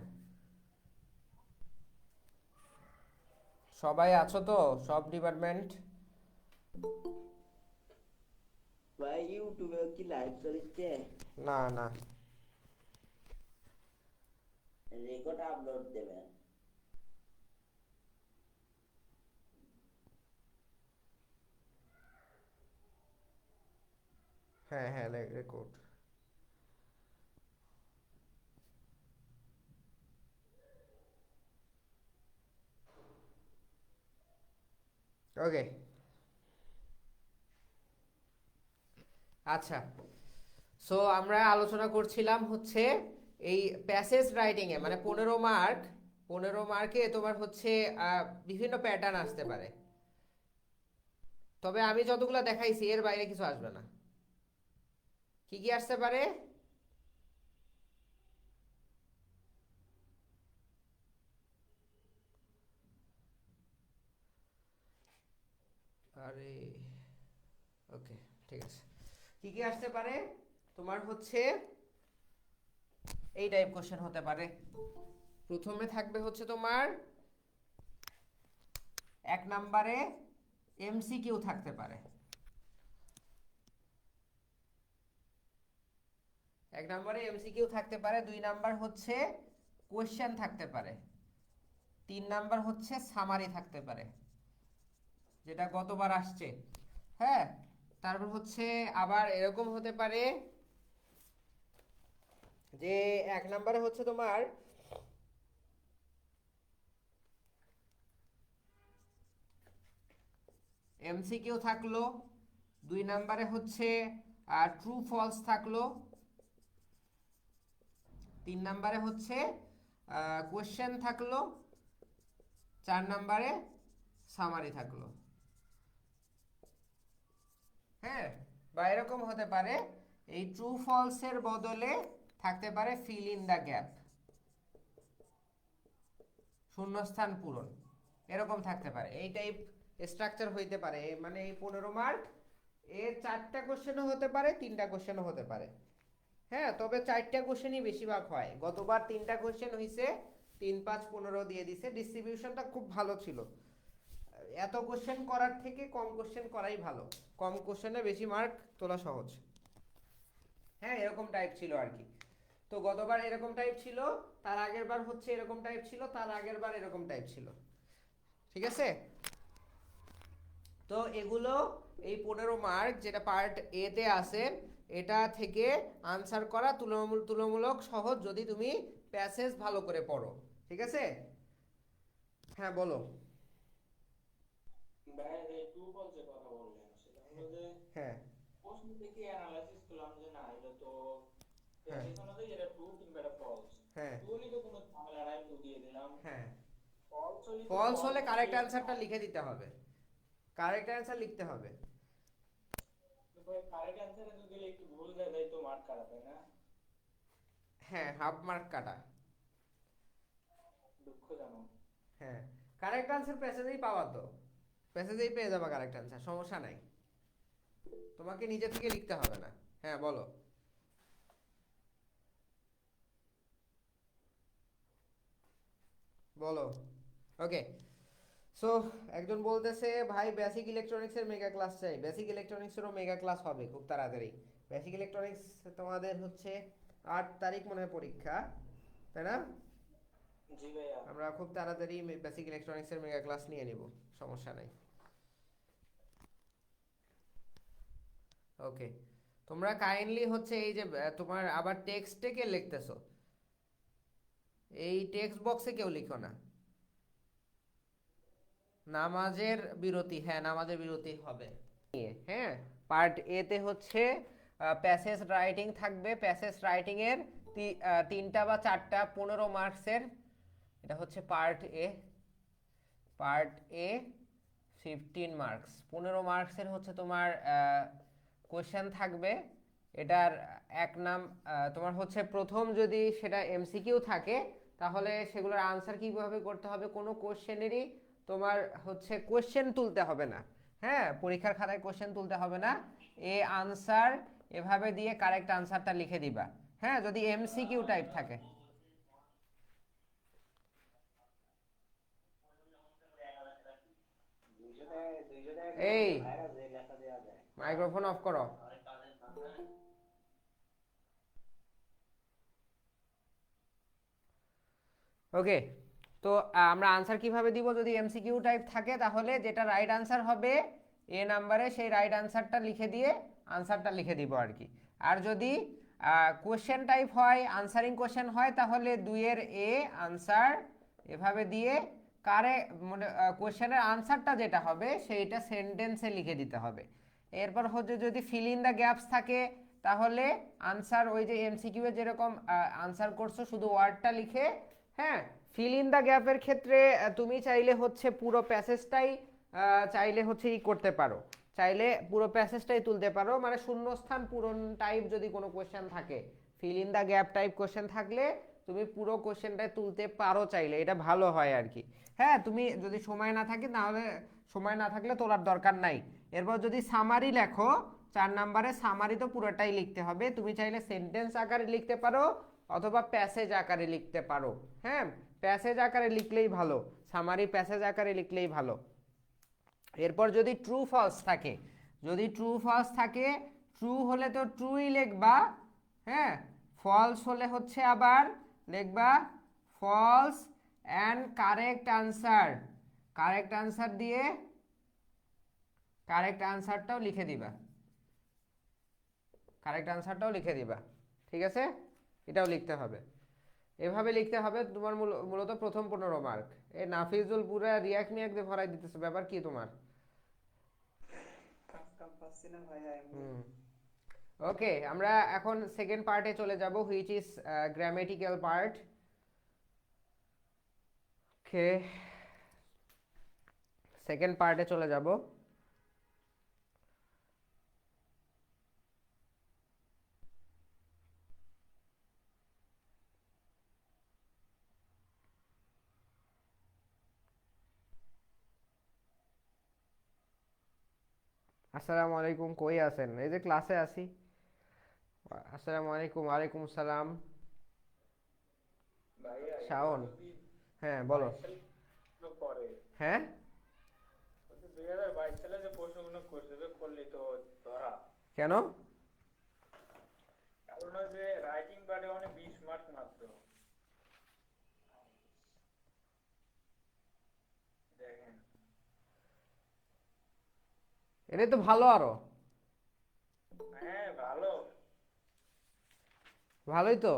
সবাই আছো তো, সব ডিপার্টমেন্ট? ভাই ইউটিউবে কি লাইভ চলছে? না না, রেকর্ড আপলোড দেবেন। হ্যাঁ হ্যাঁ, রেকর্ড। ওকে, আচ্ছা। সো আমরা আলোচনা করছিলাম হচ্ছে এই প্যাসেজ রাইটিং এ, মানে 15 মার্ক, 15 মার্কে তোমার হচ্ছে বিভিন্ন প্যাটার্ন আসতে পারে। তবে আমি যতগুলো দেখাইছি এর বাইরে কিছু আসবে না। কি কি আসতে পারে? আরে, ওকে, ঠিক আছে। কি কি আসতে পারে? তোমার হচ্ছে এই টাইপ কোশ্চেন হতে পারে। প্রথমে থাকবে হচ্ছে তোমার 1 নম্বরে এমসিকিউ থাকতে পারে। 1 নম্বরে এমসিকিউ থাকতে পারে। 2 নাম্বার হচ্ছে কোশ্চেন থাকতে পারে। 3 নাম্বার হচ্ছে সামারি থাকতে পারে, যেটা গতবার আসছে। হ্যাঁ, তারপর হচ্ছে আবার এরকম হতে পারে যে 1 নম্বরে হচ্ছে তোমার এমসিকিউ থাকলো, 2 নম্বরে হচ্ছে ট্রু ফলস থাকলো, 3 নম্বরে হচ্ছে কোশ্চেন থাকলো, 4 নম্বরে সামারি থাকলো। হ্যাঁ, বা এরকম হতে পারে এই ট্রু ফলসের বদলে থাকতে পারে ফিল ইন দ্য গ্যাপ, শূন্যস্থান পূরণ, এরকম থাকতে পারে। এই টাইপ স্ট্রাকচার হইতে পারে। মানে এই 15 মার্ক এর 4টা কোশ্চেনও হতে পারে, 3টা কোশ্চেনও হতে পারে। হ্যাঁ, তবে 4টা কোশ্চেনই বেশিরভাগ হয়। গতবার 3টা কোশ্চেন হয়েছে, 3 5 15 দিয়ে দিছে। ডিস্ট্রিবিউশনটা খুব ভালো ছিল। এত কোশ্চেন করার থেকে কম কোশ্চেন করাই ভালো, কম কোশ্চেনে বেশি মার্ক তোলা সহজ। হ্যাঁ, এরকম টাইপ ছিল আর কি। তো গতবার এরকম টাইপ ছিল, তার আগের বার হচ্ছে এরকম টাইপ ছিল, তার আগের বার এরকম টাইপ ছিল। ঠিক আছে? তো এগুলো এই 15 মার্ক যেটা পার্ট এ তে আছে, এটা থেকে আনসার করা তুলনামূলক সহজ যদি তুমি প্যাসেজ ভালো করে পড়ো। ঠিক আছে? হ্যাঁ, বলো। ভাই এই টু ফলসের কথা বললেন, সেটা হলো যে হ্যাঁ প্রশ্ন থেকে অ্যানালাইসিস করলাম যে না এটা তো হ্যাঁ দেখে শোনা যায় এটা ট্রু কিংবা এটা ফলস। হ্যাঁ ট্রু হলে তো কোনো ঝামেলা নাই, ট্রু দিয়ে দিলাম। হ্যাঁ, ফলস হলে তো ফলস হলে ফলস কারেক্ট দিয়ে অ্যান্সারটা লিখে দিতে হবে। কারেক্ট অ্যান্সার লিখতে হবে। কারেক্ট অ্যান্সারে যদি একটু ভুল দেয় তাই তো মার্ক কাটা, তাই না? হ্যাঁ, হাফ মার্ক কাটা। দুঃখজনক। হ্যাঁ, কারেক্ট অ্যান্সার প্যাসেজেই পাওয়া তো, প্যাসেজেই পেয়ে যাবা কারেক্ট অ্যান্সার, সমস্যা নাই। তোমাকে নিজে থেকে লিখতে হবে না। হ্যাঁ, বলো। বলো। ওকে, সো একজন বলতেছে ভাই বেসিক ইলেকট্রনিক্সের মেগা ক্লাস চাই। বেসিক ইলেকট্রনিক্সেরও মেগা ক্লাস হবে খুব তাড়াতাড়ি। বেসিক ইলেকট্রনিক্স তোমাদের হচ্ছে 8 তারিখ মনে হয় পরীক্ষা, তাই না? জি ভাইয়া। আমরা খুব তাড়াতাড়ি বেসিক ইলেকট্রনিক্সের মেগা ক্লাস নিয়ে নিব, সমস্যা নাই। ওকে, তোমরা কাইন্ডলি হচ্ছে এই যে তোমার আবার টেক্সটে কে লিখতেছো, এই টেক্সট বক্সে কেউ লিখো না। নামাজের বিরতি, হ্যাঁ নামাজের বিরতি হবে। হ্যাঁ, পার্ট এ তে হচ্ছে প্যাসেজ রাইটিং থাকবে। প্যাসেজ রাইটিং এর 3টা বা 4টা 15 মার্কসের, এটা হচ্ছে পার্ট এ। পার্ট এ 15 মার্কস, 15 মার্কসের হচ্ছে তোমার কোশ্চেন থাকবে। এটার তোমার হচ্ছে প্রথম যদি সেটা এমসিকিউ থাকে তাহলে সেগুলোর আনসার কিভাবে করতে হবে, কোনো কোশ্চেনেরই তোমার হচ্ছে কোশ্চেন তুলতে হবে না। হ্যাঁ, পরীক্ষার খাতায় কোশ্চেন তুলতে হবে না, এ আনসার এভাবে দিয়ে কারেক্ট আনসারটা লিখে দিবা। হ্যাঁ, যদি এমসিকিউ টাইপ থাকে। এই মাইক্রোফোন অফ করো। ওকে, তো আমরা আনসার কিভাবে দিব, যদি এমসিকিউ টাইপ থাকে তাহলে যেটা রাইট আনসার হবে এ নাম্বারে সেই রাইট আনসারটা লিখে দিয়ে আনসারটা লিখে দিব আর কি। আর যদি কোশ্চেন টাইপ হয়, আনসারিং কোশ্চেন হয়, তাহলে 2-এর এ আনসার এভাবে দিয়ে মানে কোশ্চেনের আনসারটা যেটা হবে সেইটা সেন্টেন্সে লিখে দিতে হবে। এরপর হচ্ছে যদি ফিল ইন দ্য গ্যাপস থাকে তাহলে আনসার ওই যে এমসিকিউ এ যেরকম আনসার করছো শুধু ওয়ার্ডটা লিখে, হ্যাঁ, ফিল ইন দ্য গ্যাপের ক্ষেত্রে তুমি চাইলে হচ্ছে পুরো প্যাসেজটাই চাইলে হচ্ছে করতে পারো, চাইলে পুরো প্যাসেজটাই তুলতে পারো, মানে শূন্যস্থান পূরণ টাইপ যদি কোনো কোশ্চেন থাকে, fill in the gap type question থাকলে তুমি পুরো কোশ্চেনটাই তুলতে পারো চাইলে, এটা ভালো হয় আর কি। হ্যাঁ, তুমি যদি সময় না থাকে তাহলে, সময় না থাকলে তোলার দরকার নাই। এরপর যদি সামারি লেখো, 4 নম্বরে সামারি তো পুরোটাই লিখতে হবে, তুমি চাইলে সেন্টেন্স আকারে লিখতে পারো অথবা প্যাসেজ আকারে লিখতে পারো। হ্যাঁ, প্যাসেজ আকারে লিখলেই ভালো, সামারি প্যাসেজ আকারে লিখলেই ভালো। এরপর যদি ট্রু ফলস থাকে, যদি ট্রু ফলস থাকে, ট্রু হলে তো ট্রুই লিখবা, হ্যাঁ, ফলস হলে হচ্ছে আবার লিখবা false and correct answer, correct answer দিয়ে কারেক্ট আনসারটাও লিখে দিবা, কারেক্ট আনসারটাও লিখে দিবা, ঠিক আছে? এটাও লিখতে হবে, এভাবে লিখতে হবে তোমার মূলত প্রথম 15 মার্ক। এ নাফিজুল পুরা রিয়াক্ট মিয়াক্ট দিয়ে ভরাই দিতেছে, ব্যাপার কি তোমার? কাম পাচ্ছি না ভাইয়া এমনি। হুম, ওকে, আমরা এখন সেকেন্ড পার্টে চলে যাব, which is grammatical part. Okay, second পার্টে চলে যাব। আসসালামু আলাইকুম, কই আছেন? এই যে ক্লাসে আছি। আসসালামু আলাইকুম। ওয়ালাইকুম আসসালাম। ভাইয়া এগুলো শাওন, যদি হ্যাঁ বলো। 22 সালে পরে, হ্যাঁ, 2022 সালে যে প্রশ্নগুলো করছে করলে তো ধরা, কেন? কারণ ওই যে রাইটিং পার্টে মানে 20 মার্ক মাত্র। দেখেন এটাই তো ভালো, আরো হ্যাঁ ভালো। ভালোই তো।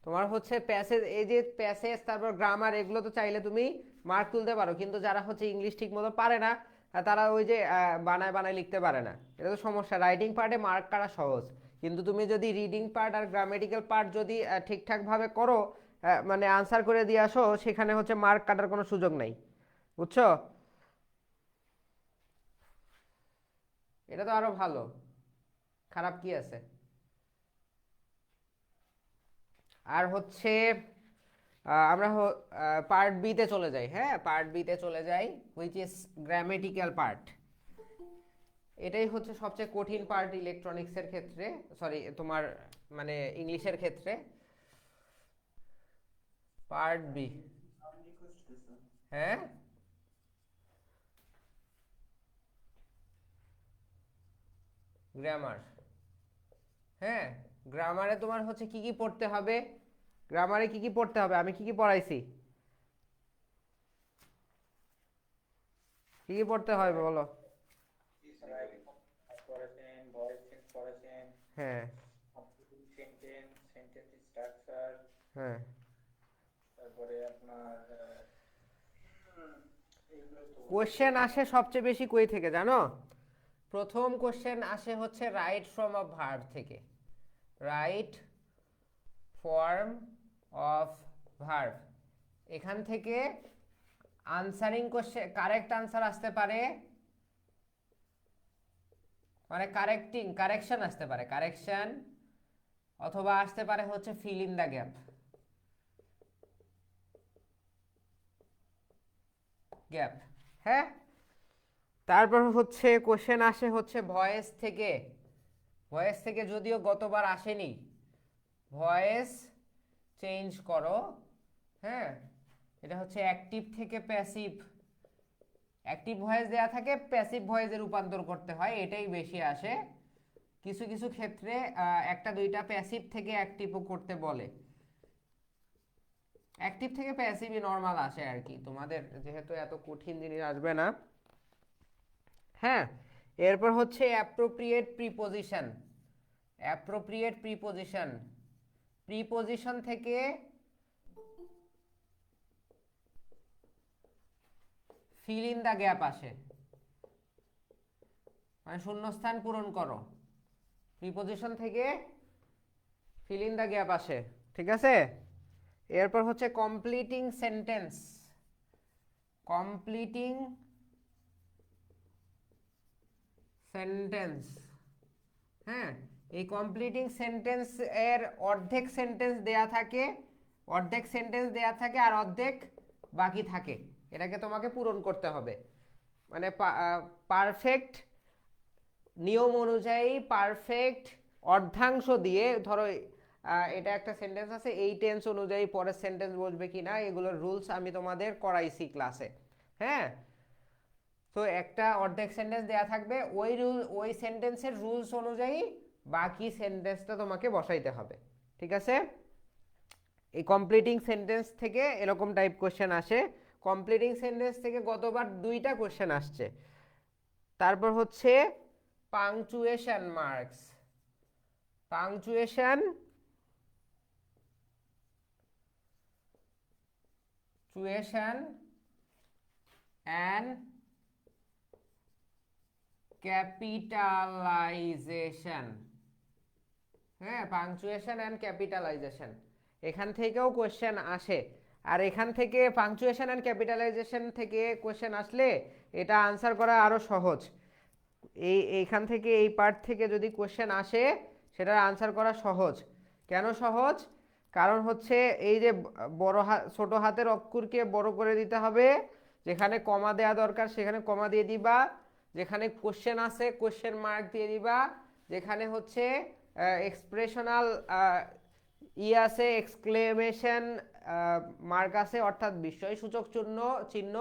তোমার হচ্ছে প্যাসেজ, এই যে প্যাসেজ তারপর গ্রামার, এগুলো তো চাইলে তুমি মার্ক তুলতে পারো, কিন্তু যারা হচ্ছে ইংলিশ ঠিক মতো পারে না তারা ওই যে বানায় বানায় লিখতে পারে না, এটা তো সমস্যা। রাইটিং পার্টে মার্ক কাটা সহজ, কিন্তু তুমি যদি রিডিং পার্ট আর গ্রামেটিক্যাল পার্ট যদি ঠিকঠাকভাবে করো, মানে আনসার করে দিয়ে আসো, সেখানে হচ্ছে মার্ক কাটার কোনো সুযোগ নাই, বুঝছো? এটা তো আরো ভালো, খারাপ কি আছে? আর হচ্ছে আমরা পার্ট বি তে চলে যাই। হ্যাঁ, পার্ট বি তে চলে যাই, হুইচ ইজ গ্রামেটিক্যাল পার্ট। এটাই হচ্ছে সবচেয়ে কঠিন পার্ট ইলেকট্রনিক্সের ক্ষেত্রে, সরি তোমার মানে ইংলিশের ক্ষেত্রে। পার্ট বি, সাউন্ড রিকোয়েস্ট দিছো। হ্যাঁ, গ্রামার, হ্যাঁ গ্রামারে তোমার হচ্ছে কি কি পড়তে হবে? গ্রামারে কি কি পড়তে হবে? আমি কি কি পড়াইছি? কি কি পড়তে হবে বলো? পড়েছেন, ভয়েস চেঞ্জ পড়েছেন, হ্যাঁ সেন্টেন্স, সেন্টেন্স স্ট্রাকচার, হ্যাঁ। তারপরে আপনার এইগুলো তো কোশ্চেন আসে সবচেয়ে বেশি কই থেকে জানো? প্রথম কোশ্চেন আসে হচ্ছে রাইট ফর্ম অফ ভার্ব থেকে। রাইট ফর্ম অফ ভার্ব, এখান থেকে আনসারিং কোশ্চেন, কারেক্ট আনসার আসতে পারে, মানে কারেকশন আসতে পারে, কারেকশন, অথবা আসতে পারে হচ্ছে fill in the gap. Gap, হ্যাঁ। তারপর হচ্ছে কোশ্চেন আসে হচ্ছে ভয়েস থেকে। ভয়েস থেকে যদিও গতবার আসেনি, ভয়েস চেঞ্জ করো, হ্যাঁ। এটা হচ্ছে অ্যাক্টিভ থেকে প্যাসিভ, অ্যাক্টিভ ভয়েস দেয়া থাকে, প্যাসিভ ভয়েসে রূপান্তর করতে হয়, এটাই বেশি আসে। কিছু কিছু ক্ষেত্রে একটা দুইটা প্যাসিভ থেকে অ্যাক্টিভও করতে বলে। অ্যাক্টিভ থেকে প্যাসিভই নর্মাল আসে আর কি, তোমাদের যেহেতু এত কঠিন জিনিস আসবে না। হ্যাঁ, এরপর হচ্ছে appropriate preposition. Appropriate preposition, preposition থেকে ফিল ইন দ্য গ্যাপ আসে, মানে শূন্যস্থান পূরণ করো। প্রিপোজিশন থেকে ফিল ইন দ্য গ্যাপ আসে, ঠিক আছে। এরপর হচ্ছে কমপ্লিটিং সেন্টেন্স। কমপ্লিটিং সেন্টেন্স, হ্যাঁ। এই কমপ্লিটিং সেন্টেন্স এর অর্ধেক সেন্টেন্স দেয়া থাকে, অর্ধেক সেন্টেন্স দেয়া থাকে আর অর্ধেক বাকি থাকে, এটাকে তোমাকে পূরণ করতে হবে। মানে পারফেক্ট নিয়ম অনুযায়ী পারফেক্ট অর্ধাংশ দিয়ে, ধরো এটা একটা সেন্টেন্স আছে, এই টেন্স অনুযায়ী পরের সেন্টেন্স বসবে কিনা, এগুলোর রুলস আমি তোমাদের করাইছি ক্লাসে, হ্যাঁ। তো একটা অর্ধেক সেন্টেন্স দেয়া থাকবে, ওই সেন্টেন্সের রুলস অনুযায়ী বাকি সেন্টেন্সটা তোমাকে বসাইতে হবে, ঠিক আছে। এই কমপ্লিটিং সেন্টেন্স থেকে এরকম টাইপ কোশ্চেন আসে। কমপ্লিটিং সেন্টেন্স থেকে গতবার 2টা কোশ্চেন আসছে। তারপর হচ্ছে punctuation marks. Punctuation and capitalization, হ্যাঁ। পাংচুয়েশন অ্যান্ড ক্যাপিটালাইজেশন, এখান থেকেও কোশ্চেন আসে। আর এখান থেকে পাংচুয়েশন অ্যান্ড ক্যাপিটালাইজেশন থেকে কোশ্চেন আসলে এটা আনসার করা আরো সহজ। এইখান থেকে এই পার্ট থেকে যদি কোশ্চেন আসে সেটার আনসার করা সহজ। কেন সহজ? কারণ হচ্ছে এই যে ছোট হাতের অক্ষরকে বড় করে দিতে হবে, যেখানে কমা দেওয়া দরকার সেখানে কমা দিয়ে দিবা, যেখানে কোশ্চেন আছে কোশ্চেন মার্ক দিয়ে দিবা, যেখানে হচ্ছে এক্সপ্রেশনাল আছে এক্সক্লেমেশন মার্ক আছে, অর্থাৎ বিস্ময়সূচক চিহ্ন,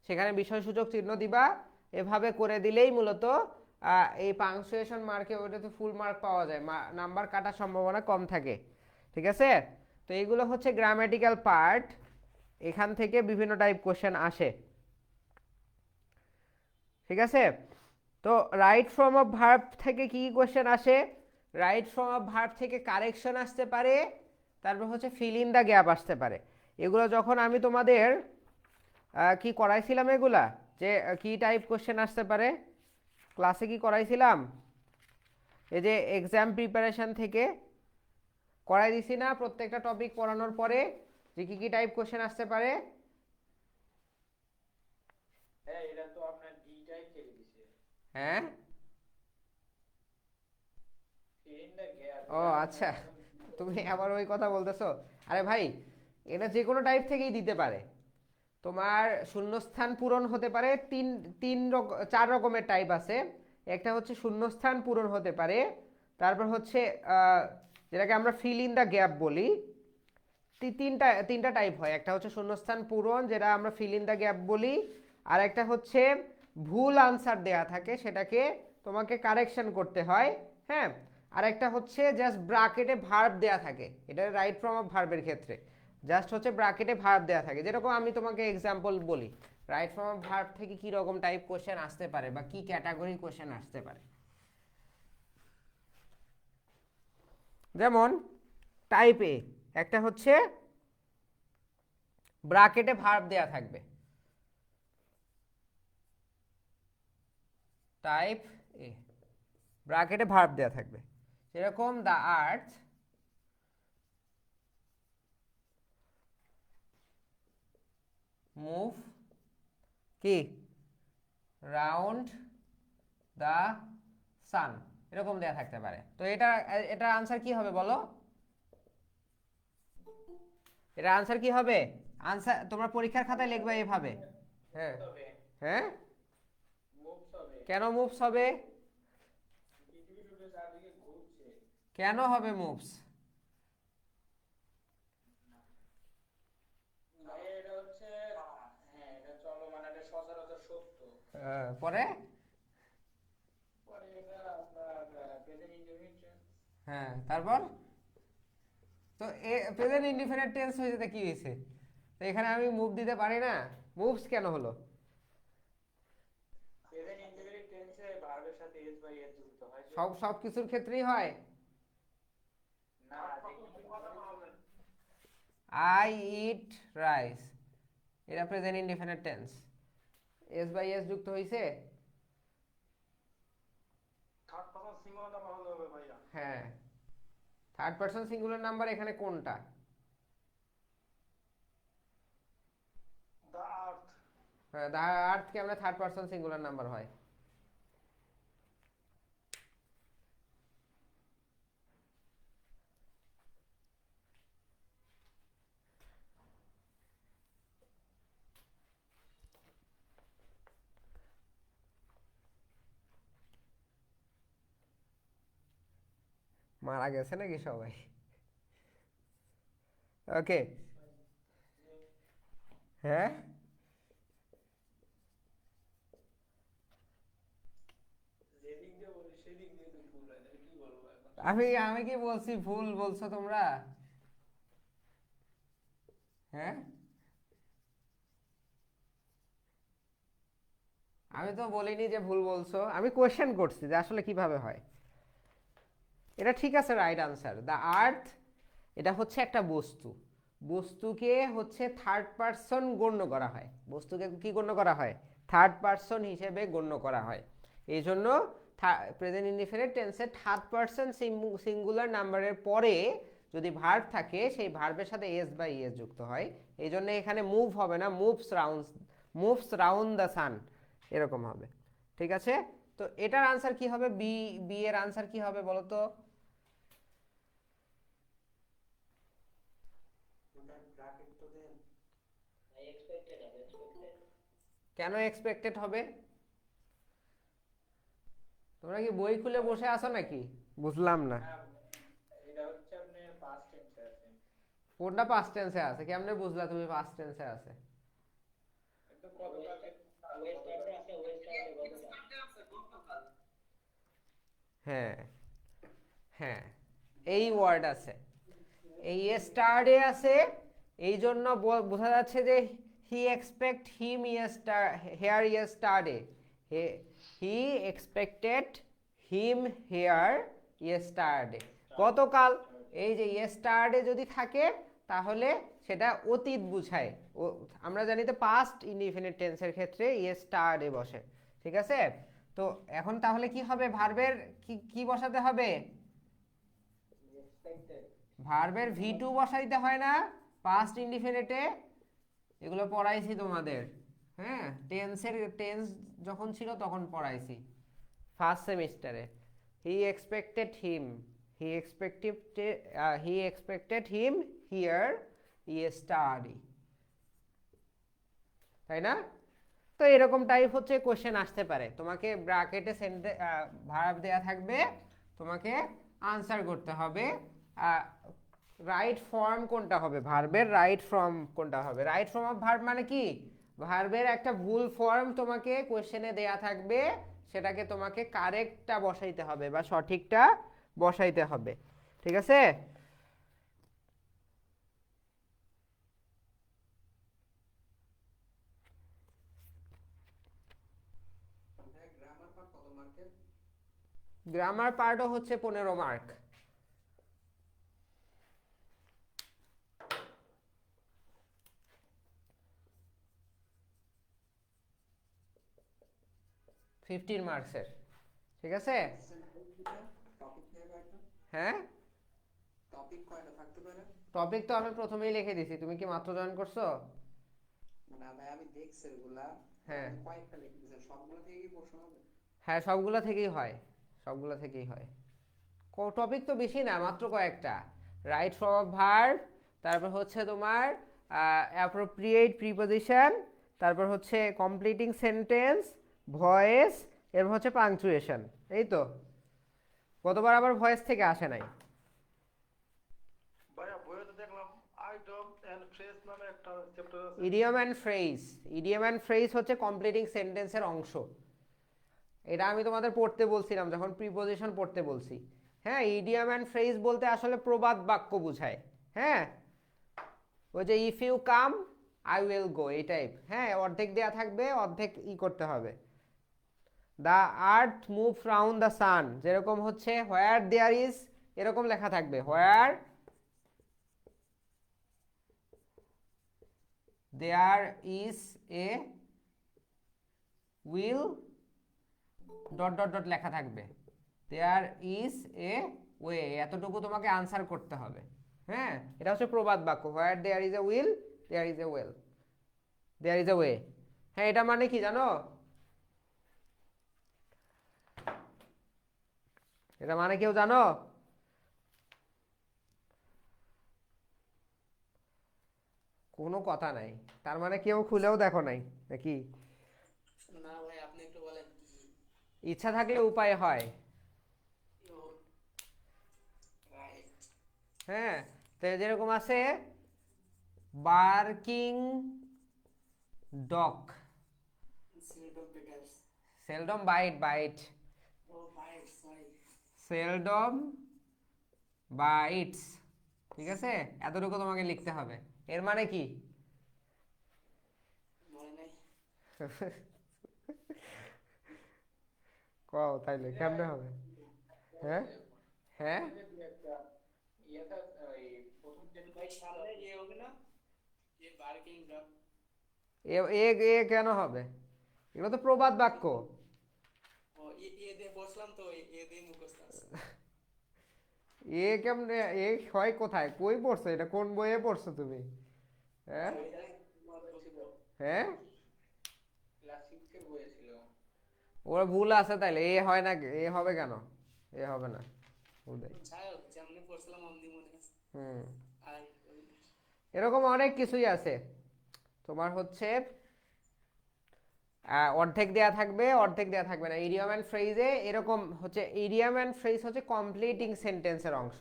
সেখানে বিস্ময়সূচক চিহ্ন দিবা। এভাবে করে দিলেই মূলত এই পাংচুয়েশন মার্কে ওটাতে ফুল মার্ক পাওয়া যায়, নাম্বার কাটার সম্ভাবনা কম থাকে, ঠিক আছে। তো এইগুলো হচ্ছে গ্রামাটিক্যাল পার্ট, এখান থেকে বিভিন্ন টাইপ কোশ্চেন আসে, ঠিক আছে। তো রাইট ফর্ম অফ ভার্ব থেকে কি কি কোশ্চেন আসে? রাইট ফর্ম অফ ভার্ব থেকে কারেকশন আসতে পারে, তারপর হচ্ছে ফিল ইন দ্য গ্যাপ আসতে পারে। এগুলো যখন আমি তোমাদের কি করাইছিলাম, এগুলা যে কি টাইপ কোশ্চেন আসতে পারে ক্লাসে কি করাইছিলাম, এই যে এক্সাম প্রিপারেশন থেকে করাই দিছি না, প্রত্যেকটা টপিক পড়ানোর পরে যে কি কি টাইপ কোশ্চেন আসতে পারে। হ্যাঁ, এটা তো আপনার ডি টাইপ থেকে দিছে, হ্যাঁ, ফিল ইন দ্য গ্যাপ। ও আচ্ছা, তুমি আবার ওই কথা বলতেছো। আরে ভাই, এটা যে কোনো টাইপ থেকেই দিতে পারে। তোমার শূন্যস্থান পূরণ হতে পারে, চার রকমের টাইপ আছে। একটা হচ্ছে শূন্যস্থান পূরণ হতে পারে, তারপর হচ্ছে যেটাকে আমরা ফিল ইন দ্য গ্যাপ বলি। তিনটা টাইপ হয়, একটা হচ্ছে শূন্যস্থান পূরণ যেটা আমরা ফিল ইন দ্য গ্যাপ বলি, আর একটা হচ্ছে ভুল আনসার দেয়া থাকে সেটাকে তোমাকে কারেকশন করতে হয়, হ্যাঁ। আর একটা হচ্ছে জাস্ট ব্র্যাকেটে ভার্ব দেয়া থাকে, এটা রাইট ফর্ম অফ ভার্বের ক্ষেত্রে জাস্ট হচ্ছে ব্র্যাকেটে ভার্ব দেয়া থাকে। যেরকম আমি তোমাকে এক্সাম্পল বলি, রাইট ফর্ম অফ ভার্ব থেকে কি রকম টাইপ কোশ্চেন আসতে পারে বা কি ক্যাটাগরি কোশ্চেন আসতে পারে। যেমন টাইপ এ একটা হচ্ছে ব্র্যাকেটে ভার্ব দেয়া থাকবে, টাইপ এ ব্র্যাকেটে ভার্ব দেয়া থাকবে, যেরকম দ্য আর্থ মুভ কি রাউন্ড দ্য সান, এরকম দেয়া থাকতে পারে। তো এটার আনসার কি হবে বলো? এটার আনসার কি হবে? আনসার তোমরা পরীক্ষার খাতায় লিখবে এইভাবে। হ্যাঁ হবে হ্যাঁ, মুভস হবে, কেন মুভস হবে? পৃথিবী দুটো চারদিকে ঘুরছে। কেন হবে মুভস? ভাই এটা হচ্ছে, হ্যাঁ এটা চলমান, এটা সচরাচর সত্য। পরে পরে এটা আপনার প্রেজেন্ট ইনডিফিনিট। হ্যাঁ, তারপর তো প্রেজেন্ট ইনডিফিনিট টেন্স হয়ে যেতে কি হয়েছে? তো এখানে আমি মুভ দিতে পারি না, মুভস কেন হলো? প্রেজেন্ট ইনডিফিনিট টেন্সে ভার্বের সাথে এস বাই এস যুক্ত হয় যে। সব কিছুর ক্ষেত্রেই হয়? না, আই ইট রাইস, এটা present indefinite tense, s by s যুক্ত হয়েছে। থার্ড পারসন সিঙ্গুলার নাম্বার হলে হবে ভাইয়া। হ্যাঁ, থার্ড পারসন সিঙ্গুলার নাম্বার এখানে কোনটা? The earth. হ্যাঁ, দ্য আর্থ কেমনে থার্ড পারসন সিঙ্গুলার নাম্বার হয়? মারা গেছে নাকি সবাই? ওকে, হ্যাঁ যেদিক দিয়ে বলি সেদিক দিয়ে তো ভুল হয়, তাহলে কি বলবো এখন? আমি কি বলছি ভুল বলছো তোমরা? হ্যাঁ, আমি তো বলিনি যে ভুল বলছো, আমি কোয়েশ্চেন করছি যে আসলে কিভাবে হয়। এটা ঠিক আছে, রাইট আনসার। দ্য আর্থ এটা হচ্ছে একটা বস্তু, বস্তুকে হচ্ছে থার্ড পারসন গণ্য করা হয়, বস্তুকে কি গণ্য করা হয়? থার্ড পারসন হিসেবে গণ্য করা হয়। এই জন্য প্রেজেন্ট ইনডিফিনিট টেন্সে থার্ড পারসন সিঙ্গুলার নাম্বারের পরে যদি ভার্ব থাকে সেই ভার্বের সাথে এস বাই এস যুক্ত হয়। এই জন্য এখানে মুভ হবে না, মুভস রাউন্ড দ্য সান এরকম হবে। ঠিক আছে, তো এটার আনসার কি হবে? বি, বি এর আনসার কি হবে বলো তো? ব্র্যাকেট তো দেন। কেন এক্সপেক্টেড হবে? তোমরা কি বই খুলে বসে আছো নাকি? বুঝলাম না। হ্যাঁ, এটা হচ্ছে আপনি পাস্ট টেন্সে আছে। কোনটা পাস্ট টেন্সে আছে? কেমনে বুঝলা তুমি পাস্ট টেন্সে আছে? কিন্তু কতকাল হ্যাঁ হ্যাঁ, এই ওয়ার্ড আছে, এই ইয়েস্টারডে আছে, এই জন্য বোঝা যাচ্ছে যে he expect him here yesterday, he expected him here yesterday, গতকাল। এই যে ইয়েস্টারডে যদি থাকে তাহলে সেটা অতীত বুঝায়। আমরা জানি তো পাস্ট ইনডিফিনিট টেন্সের ক্ষেত্রে ইয়েস্টারডে বসে। ঠিক আছে, তো এখন তাহলে কি হবে? ভার্বের কি বসাতে হবে? ভার্বের ভি2 বসাইতে হয় না পাস্ট ইনডিফিনিটে? এগুলো পড়াইছি তোমাদের, হ্যাঁ টেন্স যখন ছিল তখন পড়াইছি ফার্স্ট সেমিস্টারে। হি এক্সপেক্টেড হিম হিয়ার ইয়েস্টারডে, তাই না? তো এরকম টাইপ হচ্ছে কোশ্চেন আসতে পারে, তোমাকে ব্র্যাকেটে ভার্ব দেয়া থাকবে, তোমাকে আনসার করতে হবে রাইট ফর্ম কোনটা হবে, ভার্বের রাইট ফর্ম কোনটা হবে। রাইট ফর্ম অফ ভার্ব মানে কি? ভার্বের একটা ভুল ফর্ম তোমাকে কোশ্চেনে দেয়া থাকবে, সেটাকে তোমাকে কারেক্টটা বসাইতে হবে বা সঠিকটা বসাইতে হবে, ঠিক আছে? গ্রামার পার্ট কত মার্কের? গ্রামার পার্টও হচ্ছে 15 মার্ক। ফিফটিন মার্কসের, ঠিক আছে? টপিক থেকে কয়টা? হ্যাঁ, টপিক কয়টা থাকতে পারে? টপিক তো আমি প্রথমেই লিখে দিছি, তুমি কি মাত্র জয়েন করছো? না ভাই, আমি দেখছি এগুলা। হ্যাঁ আপনি কয়েকটা লিখে দিয়েছেন, সবগুলো থেকে কি প্রশ্ন হবে? হ্যাঁ, সবগুলা থেকেই হয়, সবগুলা থেকেই হয়। টপিক তো বেশি না, মাত্র কয়েকটা। রাইট ফর্ম অফ ভার্ব, তারপর হচ্ছে তোমার অ্যাপ্রোপ্রিয়েট প্রিপোজিশন, তারপর হচ্ছে কমপ্লিটিং সেন্টেন্স, ভয়েস, এরপর হচ্ছে পাংচুয়েশন। এই তো, গতবার আবার ভয়েস থেকে আসে নাই। ভাইয়া বইয়ে তো দেখলাম আইটম এন্ড ফ্রেজ নামে একটা চ্যাপ্টার আছে। Idiom and phrase, idiom and phrase হচ্ছে কমপ্লিটিং সেন্টেন্সের অংশ। এটা আমি তোমাদের পড়তে বলছিলাম যখন প্রিপোজিশন পড়তে বলছি। হ্যাঁ, ইডিয়ম অ্যান্ড ফ্রেজ বলতে আসলে প্রবাদ বাক্য বোঝায়। হ্যাঁ, ওই যে if you come I will go, এই টাইপ। হ্যাঁ, অর্ধেক দেয়া থাকবে, অর্ধেক করতে হবে। The earth move round the sun, যেরকম হচ্ছে হোয়ার দেয়ার ইজ, এরকম লেখা থাকবে where there is a will dot dot dot লেখা থাকবে, দেয়ার ইজ এ ওয়ে, এতটুকু তোমাকে আনসার করতে হবে। হ্যাঁ, এটা হচ্ছে প্রবাদ বাক্য, where there is a will there is a well, there is a way. হ্যাঁ, এটা মানে কি জানো? এটা মানে কেউ জানো? কোনো কথা নাই, তার মানে কেউ খুলেও দেখো নাই নাকি? না ভাই, আপনি একটু বলেন। ইচ্ছা থাকলে উপায় হয়। রাইট। হ্যাঁ, তো যেরকম আছে barking dog, seldom bites. Seldom bite, bite, ও বাইট, সরি। সেলডম বাইটস, ঠিক আছে? এতটুকু তোমাকে লিখতে হবে। এর মানে কি? মনে নাই। কও তাইলে কেমনে হবে? হ্যাঁ হ্যাঁ, ইয়েটা ওই প্রথম যে ভাই সামনে ইয়ে হবে না, যে বার্কিং ডগ। এ এ এ কেন হবে? এগুলো তো প্রবাদ বাক্য। ও ইয়ে দিয়ে বসলাম তো, ইয়ে দিয়ে মুখস্থ আছে। এ কেমনে এ হয় কোথায়, কই পড়ছো এটা, কোন বইয়ে পড়ছো তুমি? হ্যাঁ হ্যাঁ, ক্লাস 6 এর বইয়ে ছিল। ওরা ভুল আছে তাইলে, এ হয় না, এ হবে কেন? এ হবে না, উদয়। যাই হোক, যেমনি পড়ছিলাম অমনি মনে আছে। হুম, আর এরকম অনেক কিছুই আছে। তোমার হচ্ছে অর্ধেক দেয়া থাকবে, অর্ধেক দেয়া থাকবে না। ইডিয়ম অ্যান্ড ফ্রেজে এরকম হচ্ছে, ইডিয়ম অ্যান্ড ফ্রেজ হচ্ছে কমপ্লিটিং সেন্টেন্সের অংশ।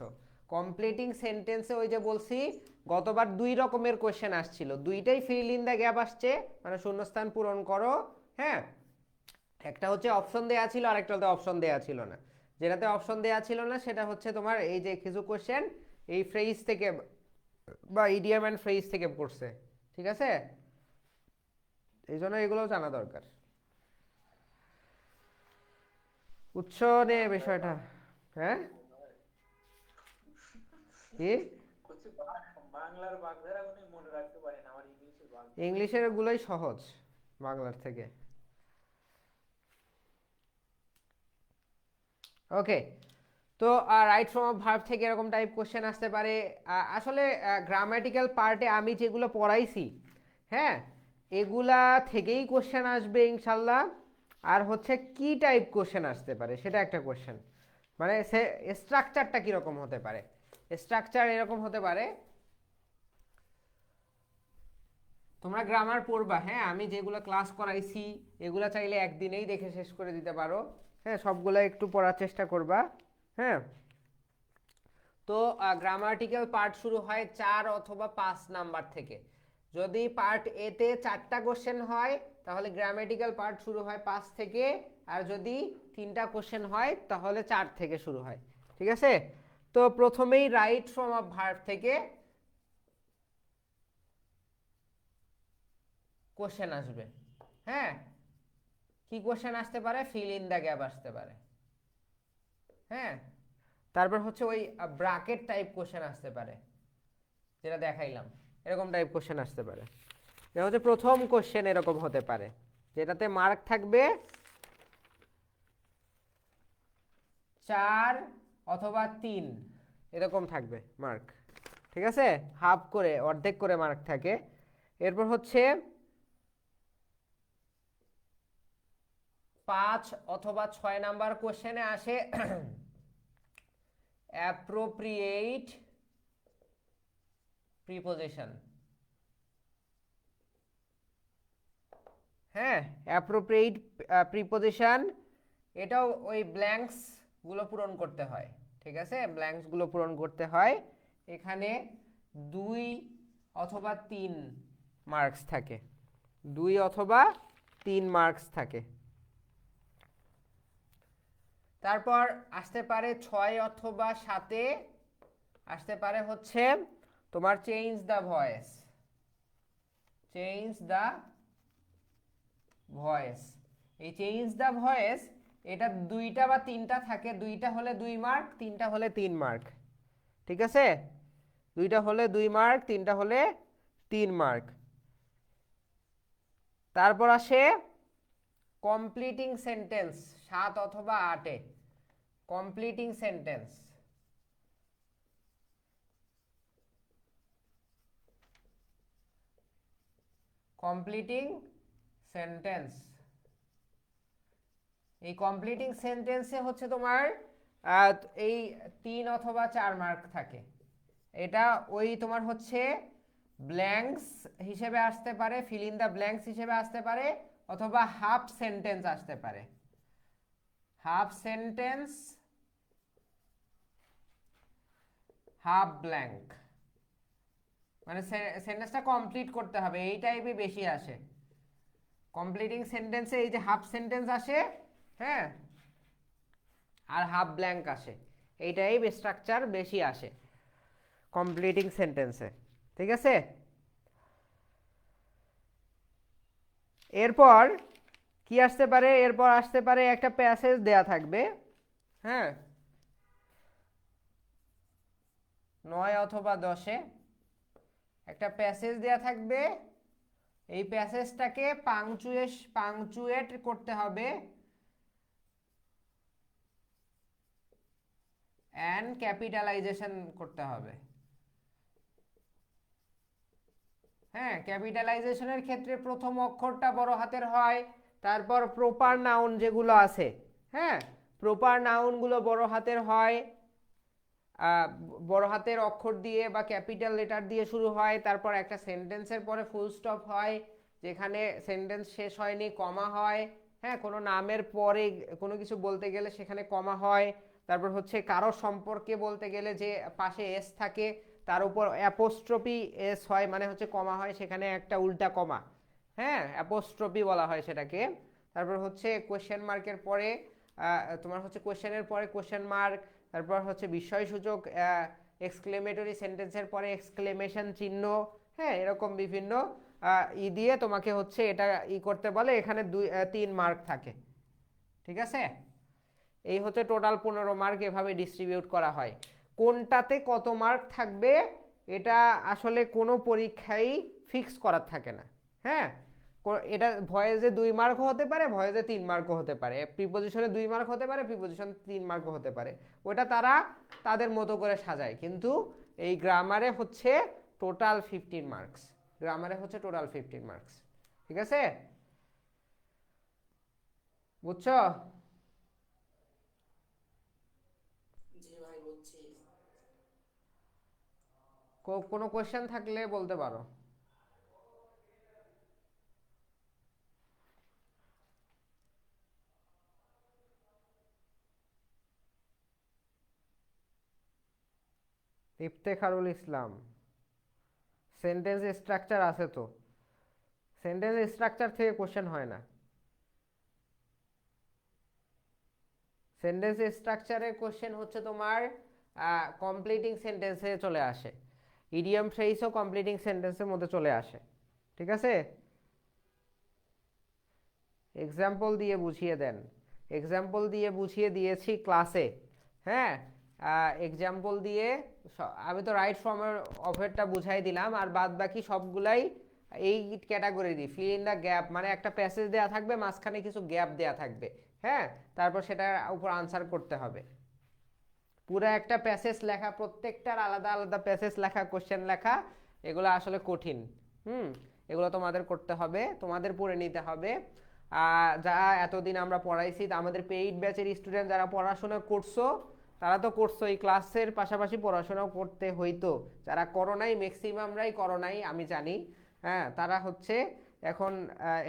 কমপ্লিটিং সেন্টেন্সে ওই যে বলছি গতবার 2 রকমের কোশ্চেন আসছিল, দুইটাই ফিল ইন দ্য গ্যাপ আসছে, মানে শূন্যস্থান পূরণ করো। হ্যাঁ, একটা হচ্ছে অপশন দেয়া ছিল, আরেকটাতে অপশন দেয়া ছিল না। যেটাতে অপশন দেয়া ছিল না সেটা হচ্ছে তোমার এই যে কিছু কোশ্চেন এই ফ্রেজ থেকে বা ইডিয়ম অ্যান্ড ফ্রেজ থেকে পড়ছে, ঠিক আছে? এই জন্য এগুলোও জানা দরকার। উৎস নিয়ে বিষয়টা। হ্যাঁ, কি? বাংলার বাগধারা উনি মনে রাখতে পারেন, আমার ইংলিশের বাগধারা। ইংলিশের গুলোই সহজ বাংলার থেকে। ওকে, তো রাইট ফর্ম অফ ভার্ব থেকে এরকম টাইপ কোশ্চেন আসতে পারে। আসলে গ্রামাটিক্যাল পার্টে আমি যেগুলো পড়াইছি, হ্যাঁ, এগুলা থেকেই কোশ্চেন আসবে ইনশাল্লাহ। আর হচ্ছে কি টাইপ কোশ্চেন আসতে পারে সেটা একটা কোশ্চেন, মানে সে স্ট্রাকচারটা কীরকম হতে পারে। স্ট্রাকচার এরকম হতে পারে, তোমরা গ্রামার পড়বা, হ্যাঁ, আমি যেগুলো ক্লাস করাইছি এগুলো চাইলে একদিনেই দেখে শেষ করে দিতে পারো। হ্যাঁ, সবগুলো একটু পড়ার চেষ্টা করবা। হ্যাঁ, তো গ্রামাটিক্যাল পার্ট শুরু হয় 4 অথবা 5 নাম্বার থেকে। যদি পার্ট এতে 4টা কোশ্চেন হয় তাহলে গ্রামাটিক্যাল পার্ট শুরু হয় 5 থেকে, আর যদি 3টা কোশ্চেন হয় তাহলে 4 থেকে শুরু হয়, ঠিক আছে? তো প্রথমেই রাইট ফর্ম অফ ভার্ব থেকে কোশ্চেন আসবে। হ্যাঁ, কি কোশ্চেন আসতে পারে? ফিল ইন দ্য গ্যাপ আসতে পারে। হ্যাঁ, তারপর হচ্ছে ওই ব্র্যাকেট টাইপ কোশ্চেন আসতে পারে, যেটা দেখাইলাম, এরকম টাইপ কোশ্চেন আসতে পারে। এটা হচ্ছে প্রথম কোশ্চেন, এরকম হতে পারে যেটাতে মার্ক থাকবে 4 অথবা 3, এরকম থাকবে মার্ক। ঠিক আছে, হাফ করে, অর্ধেক করে মার্ক থাকে। এরপর হচ্ছে 5 অথবা 6 নাম্বার কোশ্চেনে আসে অ্যাপ্রোপ্রিয়েট প্রিপোজিশন। হ্যাঁ, অ্যাপ্রোপ্রিয়েট প্রিপোজিশন, এটাও ওই ব্ল্যাঙ্কস গুলো পূরণ করতে হয়। ঠিক আছে, ব্ল্যাঙ্কস গুলো পূরণ করতে হয়। এখানে 2 অথবা 3 মার্কস থাকে, 2 অথবা 3 মার্কস থাকে। তারপর আসতে পারে 6 অথবা 7-এ আসতে পারে হচ্ছে তোমার change the voice. Change the voice, এই চেঞ্জ দ্য ভয়েস, এটা 2টা বা 3টা থাকে, 2টা হলে 2 মার্ক, 3টা হলে 3 মার্ক। ঠিক আছে, 2টা হলে 2 মার্ক, 3টা হলে 3 মার্ক। তারপর আসে কমপ্লিটিং সেন্টেন্স, 7 অথবা 8-এ কমপ্লিটিং সেন্টেন্স। কমপ্লিটিং সেন্টেন্স, এই কমপ্লিটিং সেন্টেন্সে হচ্ছে তোমার এই 3 অথবা 4 মার্ক থাকে। এটা ওই তোমার হচ্ছে ব্ল্যাঙ্কস হিসেবে আসতে পারে, ফিল ইন দ্য ব্ল্যাঙ্কস হিসেবে আসতে পারে, অথবা হাফ সেন্টেন্স আসতে পারে। হাফ সেন্টেন্স, হাফ ব্ল্যাঙ্ক, মানে সেন্টেন্সটা কমপ্লিট করতে হবে, এই টাইপই বেশি আসে। কমপ্লিটিং সেন্টেন্সে এই যে হাফ সেন্টেন্স আসে, হ্যাঁ, আর হাফ ব্ল্যাঙ্ক আসে, এই টাইপ স্ট্রাকচার বেশি আসে কমপ্লিটিং সেন্টেন্সে। ঠিক আছে, এরপর কি আসতে পারে? এরপর আসতে পারে একটা প্যাসেজ দেয়া থাকবে। হ্যাঁ, 9 অথবা 10-এ একটা প্যাসেজ দেয়া থাকবে। এই প্যাসেজটাকে পাংচুয়েট করতে হবে অ্যান্ড ক্যাপিটালাইজেশন করতে হবে। হ্যাঁ, ক্যাপিটালাইজেশনের ক্ষেত্রে প্রথম অক্ষরটা বড় হাতের হয়, তারপর প্রপার নাউন যেগুলো আছে, হ্যাঁ, প্রপার নাউনগুলো বড় হাতের হয়, বড় হাতের অক্ষর দিয়ে বা ক্যাপিটাল লেটার দিয়ে শুরু হয়। তারপর একটা সেন্টেন্সের পরে ফুল স্টপ হয়, যেখানে সেন্টেন্স শেষ হয়নি, কমা হয়। হ্যাঁ, কোনো নামের পরে কোনো কিছু বলতে গেলে সেখানে কমা হয়। তারপর হচ্ছে কারো সম্পর্কে বলতে গেলে যে পাশে এস থাকে, তার উপর অ্যাপোস্ট্রফি এস হয়, মানে হচ্ছে কমা হয়, সেখানে একটা উল্টা কমা, হ্যাঁ, অ্যাপোস্ট্রফি বলা হয় সেটাকে। তারপর হচ্ছে কোয়েশ্চেন মার্কের পরে তোমার হচ্ছে কোয়েশ্চেনের পরে কোয়েশ্চেন মার্ক, তারপর হচ্ছে বিস্ময়সূচক এক্সক্লেমেটরি সেন্টেন্সের পরে এক্সক্লেমেশন চিহ্ন। হ্যাঁ, এরকম বিভিন্ন দিয়ে তোমাকে হচ্ছে এটা করতে বলে। এখানে 3 মার্ক থাকে। ঠিক আছে, এই হচ্ছে টোটাল 15 মার্ক, এভাবে ডিস্ট্রিবিউট করা হয়। কোনটাতে কত মার্ক থাকবে এটা আসলে কোনো পরীক্ষায় ফিক্স করার থাকে না। হ্যাঁ, এটা ভয়েসে 2 মার্কও হতে পারে, ভয়েসে 3 মার্কও হতে পারে, প্রিপোজিশনে 2 মার্ক হতে পারে, প্রিপোজিশন 3 মার্কও হতে পারে। ওটা তারা তাদের মতো করে সাজায়। কিন্তু এই গ্রামারে হচ্ছে টোটাল 15 মার্কস, গ্রামারে হচ্ছে টোটাল 15 মার্কস। ঠিক আছে, বুঝছো? জি ভাই বুঝছি। কোনো কোশ্চেন থাকলে বলতে পারো। ইফতেখারুল ইসলাম, সেন্টেন্স স্ট্রাকচার আছে তো, সেন্টেন্স স্ট্রাকচার থেকে কোশ্চেন হয় না, সেন্টেন্স স্ট্রাকচারের কোশ্চেন হচ্ছে তোমার কমপ্লিটিং সেন্টেন্সে চলে আসে, ইডিয়াম ফ্রেজও কমপ্লিটিং সেন্টেন্সের মধ্যে চলে আসে। ঠিক আছে, এক্সাম্পল দিয়ে বুঝিয়ে দেন। এক্সাম্পল দিয়ে বুঝিয়ে দিয়েছি ক্লাসে। হ্যাঁ, এক্সাম্পল দিয়ে আমি তো রাইট ফর্মের অফেরটা বুঝাই দিলাম, আর বাদ বাকি সবগুলাই এই ক্যাটাগরি দিই। ফিল ইন দ্য গ্যাপ মানে একটা প্যাসেজ দেওয়া থাকবে, মাঝখানে কিছু গ্যাপ দেওয়া থাকবে। হ্যাঁ, তারপর সেটার উপর আনসার করতে হবে। পুরো একটা প্যাসেজ লেখা, প্রত্যেকটার আলাদা আলাদা প্যাসেজ লেখা, কোশ্চেন লেখা, এগুলো আসলে কঠিন। এগুলো তোমাদের করতে হবে, তোমাদের পড়ে নিতে হবে। যা এতদিন আমরা পড়াইছি, আমাদের পেইড ব্যাচের স্টুডেন্ট যারা পড়াশোনা করছো তারা তো করছো, এই ক্লাসের পাশাপাশি পড়াশোনাও করতে হইতো। যারা করো নাই, ম্যাক্সিমামরাই করো নাই আমি জানি। হ্যাঁ, তারা হচ্ছে এখন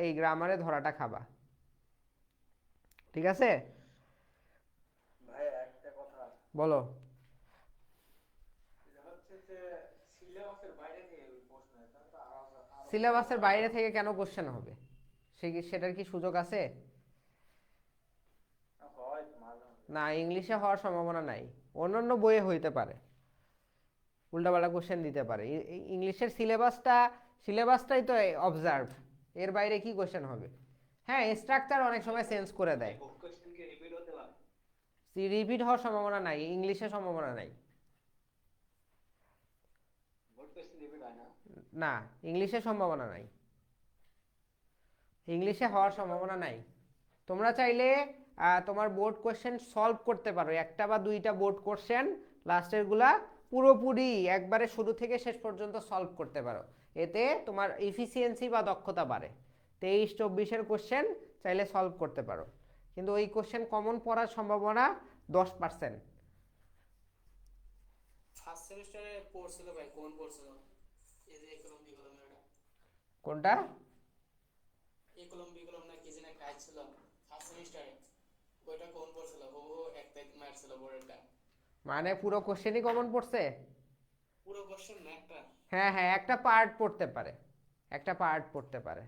এই গ্রামারে ধরাটা খাবা। ঠিক আছে, ভাই একটা কথা, বলো। এটা হচ্ছে যে সিলেবাসের বাইরে থেকে ওই প্রশ্ন, এটা তো আরো সিলেবাসের বাইরে থেকে কেন কোশ্চেন হবে? সেটার কি সুযোগ আছে? হয় মাঝে মাঝে। না, ইংলিশে হওয়ার সম্ভাবনা নাই। অন্যান্য বইয়ে হইতে পারে, উল্টাপাল্টা কোশ্চেন দিতে পারে। ইংলিশের সিলেবাসটাই তো অবজার্ভ, এর বাইরে কি কোশ্চেন হবে? হ্যাঁ, স্ট্রাকচার অনেক সময় চেঞ্জ করে দেয়, কোশ্চেন কি রিপিট হতে পারে? রিপিট হওয়ার সম্ভাবনা নাই, ইংলিশে সম্ভাবনা নাই। বোর্ড কোশ্চেন রিপিট হয় না? না, ইংলিশে সম্ভাবনা নাই, ইংলিশে হওয়ার সম্ভাবনা নাই। তোমরা চাইলে তোমার বোর্ড কোশ্চেন সলভ করতে পারো, একটা বা দুইটা বোর্ড কোশ্চেন লাস্টের গুলা পুরোপুরি একবারে শুরু থেকে শেষ পর্যন্ত সলভ করতে পারো, এতে তোমার এফিসিয়েন্সি বা দক্ষতা বাড়ে। 23-24-এর কোশ্চেন চাইলে সলভ করতে পারো, কিন্তু ওই কোশ্চেন কমন পড়ার সম্ভাবনা 10%। ফার্স্ট সেমিস্টারে পড়ছিল ভাই, কোন পড়ছিল? এই যে ইকোনমি বিকলম, এটা কোনটা? ইকোনমি বিকলম না কি যেন একটা ছিল ফার্স্ট সেমিস্টারে, ওইটা কোন পড়ছিল? ও একটা মারছিল বোর্ডটা। মানে পুরো কোশ্চেনই কমন পড়ছে? পুরো কোশ্চেন না, একটা। হ্যাঁ হ্যাঁ, একটা পার্ট পড়তে পারে, একটা পার্ট পড়তে পারে।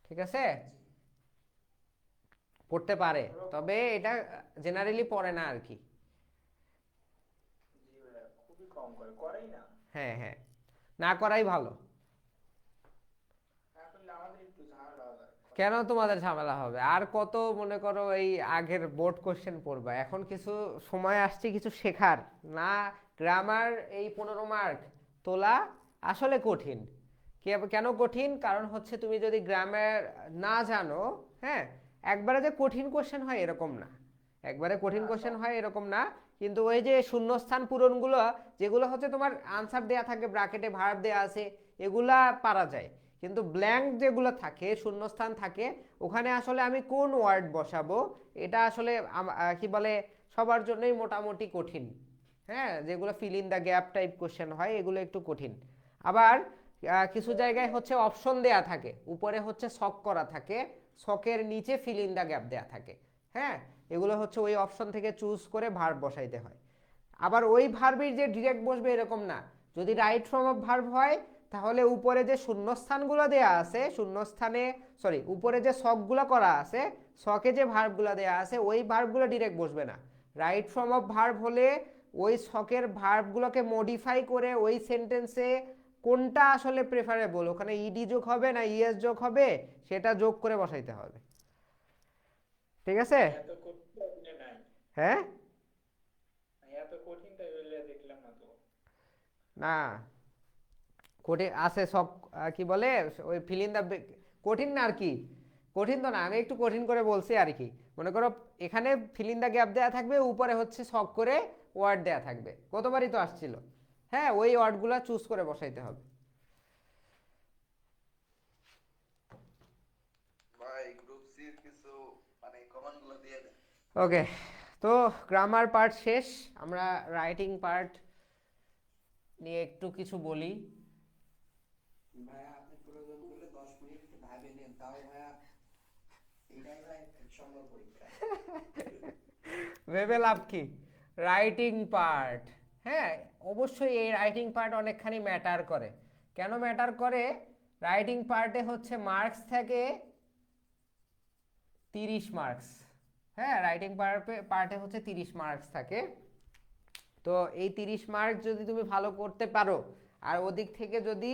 ঠিক আছে, পড়তে পারে, তবে এটা জেনারেলি পড়ে না আর কি। জি ভাইয়া, খুবই কম করে, করেই না। হ্যাঁ হ্যাঁ, না করাই ভালো। আসলে আমাদের একটু ঝামেলা হবে। কেন তোমাদের ঝামেলা হবে? আর কত মনে করো এই আগের বোর্ড কোশ্চেন পড়বা, এখন কিছু সময় আসছে কিছু শেখার। না, গ্রামার এই 15 মার্ক তোলা আসলে কঠিন। কেন কঠিন? কারণ হচ্ছে তুমি যদি গ্রামার না জানো, হ্যাঁ, একবারে যে কঠিন কোশ্চেন হয় এরকম না, একবারে কঠিন কোশ্চেন হয় এরকম না। কিন্তু ওই যে শূন্যস্থান পূরণগুলো, যেগুলো হচ্ছে তোমার আনসার দেয়া থাকে, ব্র্যাকেটে ভার্ব দেয়া আছে, এগুলা পারা যায়। কিন্তু ব্ল্যাঙ্ক যেগুলো থাকে, শূন্যস্থান থাকে, ওখানে আসলে আমি কোন ওয়ার্ড বসাবো, এটা আসলে কি বলে, সবার জন্যই মোটামুটি কঠিন। হ্যাঁ, যেগুলো fill in the gap type question হয়, এগুলো একটু কঠিন। আবার কিছু জায়গায় হচ্ছে অপশন দেয়া থাকে, উপরে হচ্ছে ছক করা থাকে, ছকের নিচে ফিল ইন দ্য গ্যাপ দেয়া থাকে। হ্যাঁ, এগুলো হচ্ছে ওই অপশন থেকে চুজ করে ভার্ব বসাইতে হয়। আবার ওই ভার্বের যে ডিরেক্ট বসবে এরকম না, যদি রাইট ফর্ম অফ ভার্ব হয় তাহলে উপরে যে শূন্যস্থানগুলো দেয়া আছে, শূন্যস্থানে উপরে যে ছকগুলো করা আছে, ছকে যে ভার্বগুলো দেয়া আছে, ওই ভার্বগুলো ডিরেক্ট বসবে না। রাইট ফর্ম অফ ভার্ব হলে ওই ছকের ভার্বগুলোকে মডিফাই করে ওই সেন্টেন্সে কোনটা আসলে প্রেফারেবল, ওখানে ইডি যোগ হবে না ইএস যোগ হবে, সেটা যোগ করে বসাইতে হবে। ঠিক আছে? এত কঠিন আসলে নাই। হ্যাঁ, এত কঠিনটা হইলে দেখলাম না তো। না, কঠিন আছে সব। কি বলে, ওই ফিল ইন দ্য, কঠিন না আর কি, কঠিন তো না, আমি একটু কঠিন করে বলছি আর কি। মনে করো এখানে ফিল ইন দ্য গ্যাপ দেওয়া থাকবে, উপরে হচ্ছে সব করে ওয়ার্ড দেওয়া থাকবে, কতবারই তো আসছিল। হ্যাঁ, ওই ওয়ার্ডগুলো চুজ করে বসাইতে হবে। ভাই গ্রুপ সি এর কিছু মানে কমান্ড গুলো দিয়ে দেন। ওকে, তো গ্রামার পার্ট শেষ, আমরা রাইটিং পার্ট নিয়ে একটু কিছু বলি। ভাইয়া আপনি প্রয়োজন করলে 10 মিনিট ভাবে নেন, তাও ভাইয়া এটাই ভাই 1 নম্বর পরীক্ষা। ভেবে লাভ কি? রাইটিং পার্ট, হ্যাঁ, অবশ্যই এই রাইটিং পার্ট অনেকখানি ম্যাটার করে। কেন ম্যাটার করে? রাইটিং পার্টে হচ্ছে মার্কস থাকে 30 মার্কস। হ্যাঁ, রাইটিং পার্টে হচ্ছে 30 মার্কস থাকে। তো এই 30 মার্ক যদি তুমি ভালো করতে পারো আর ওদিক থেকে যদি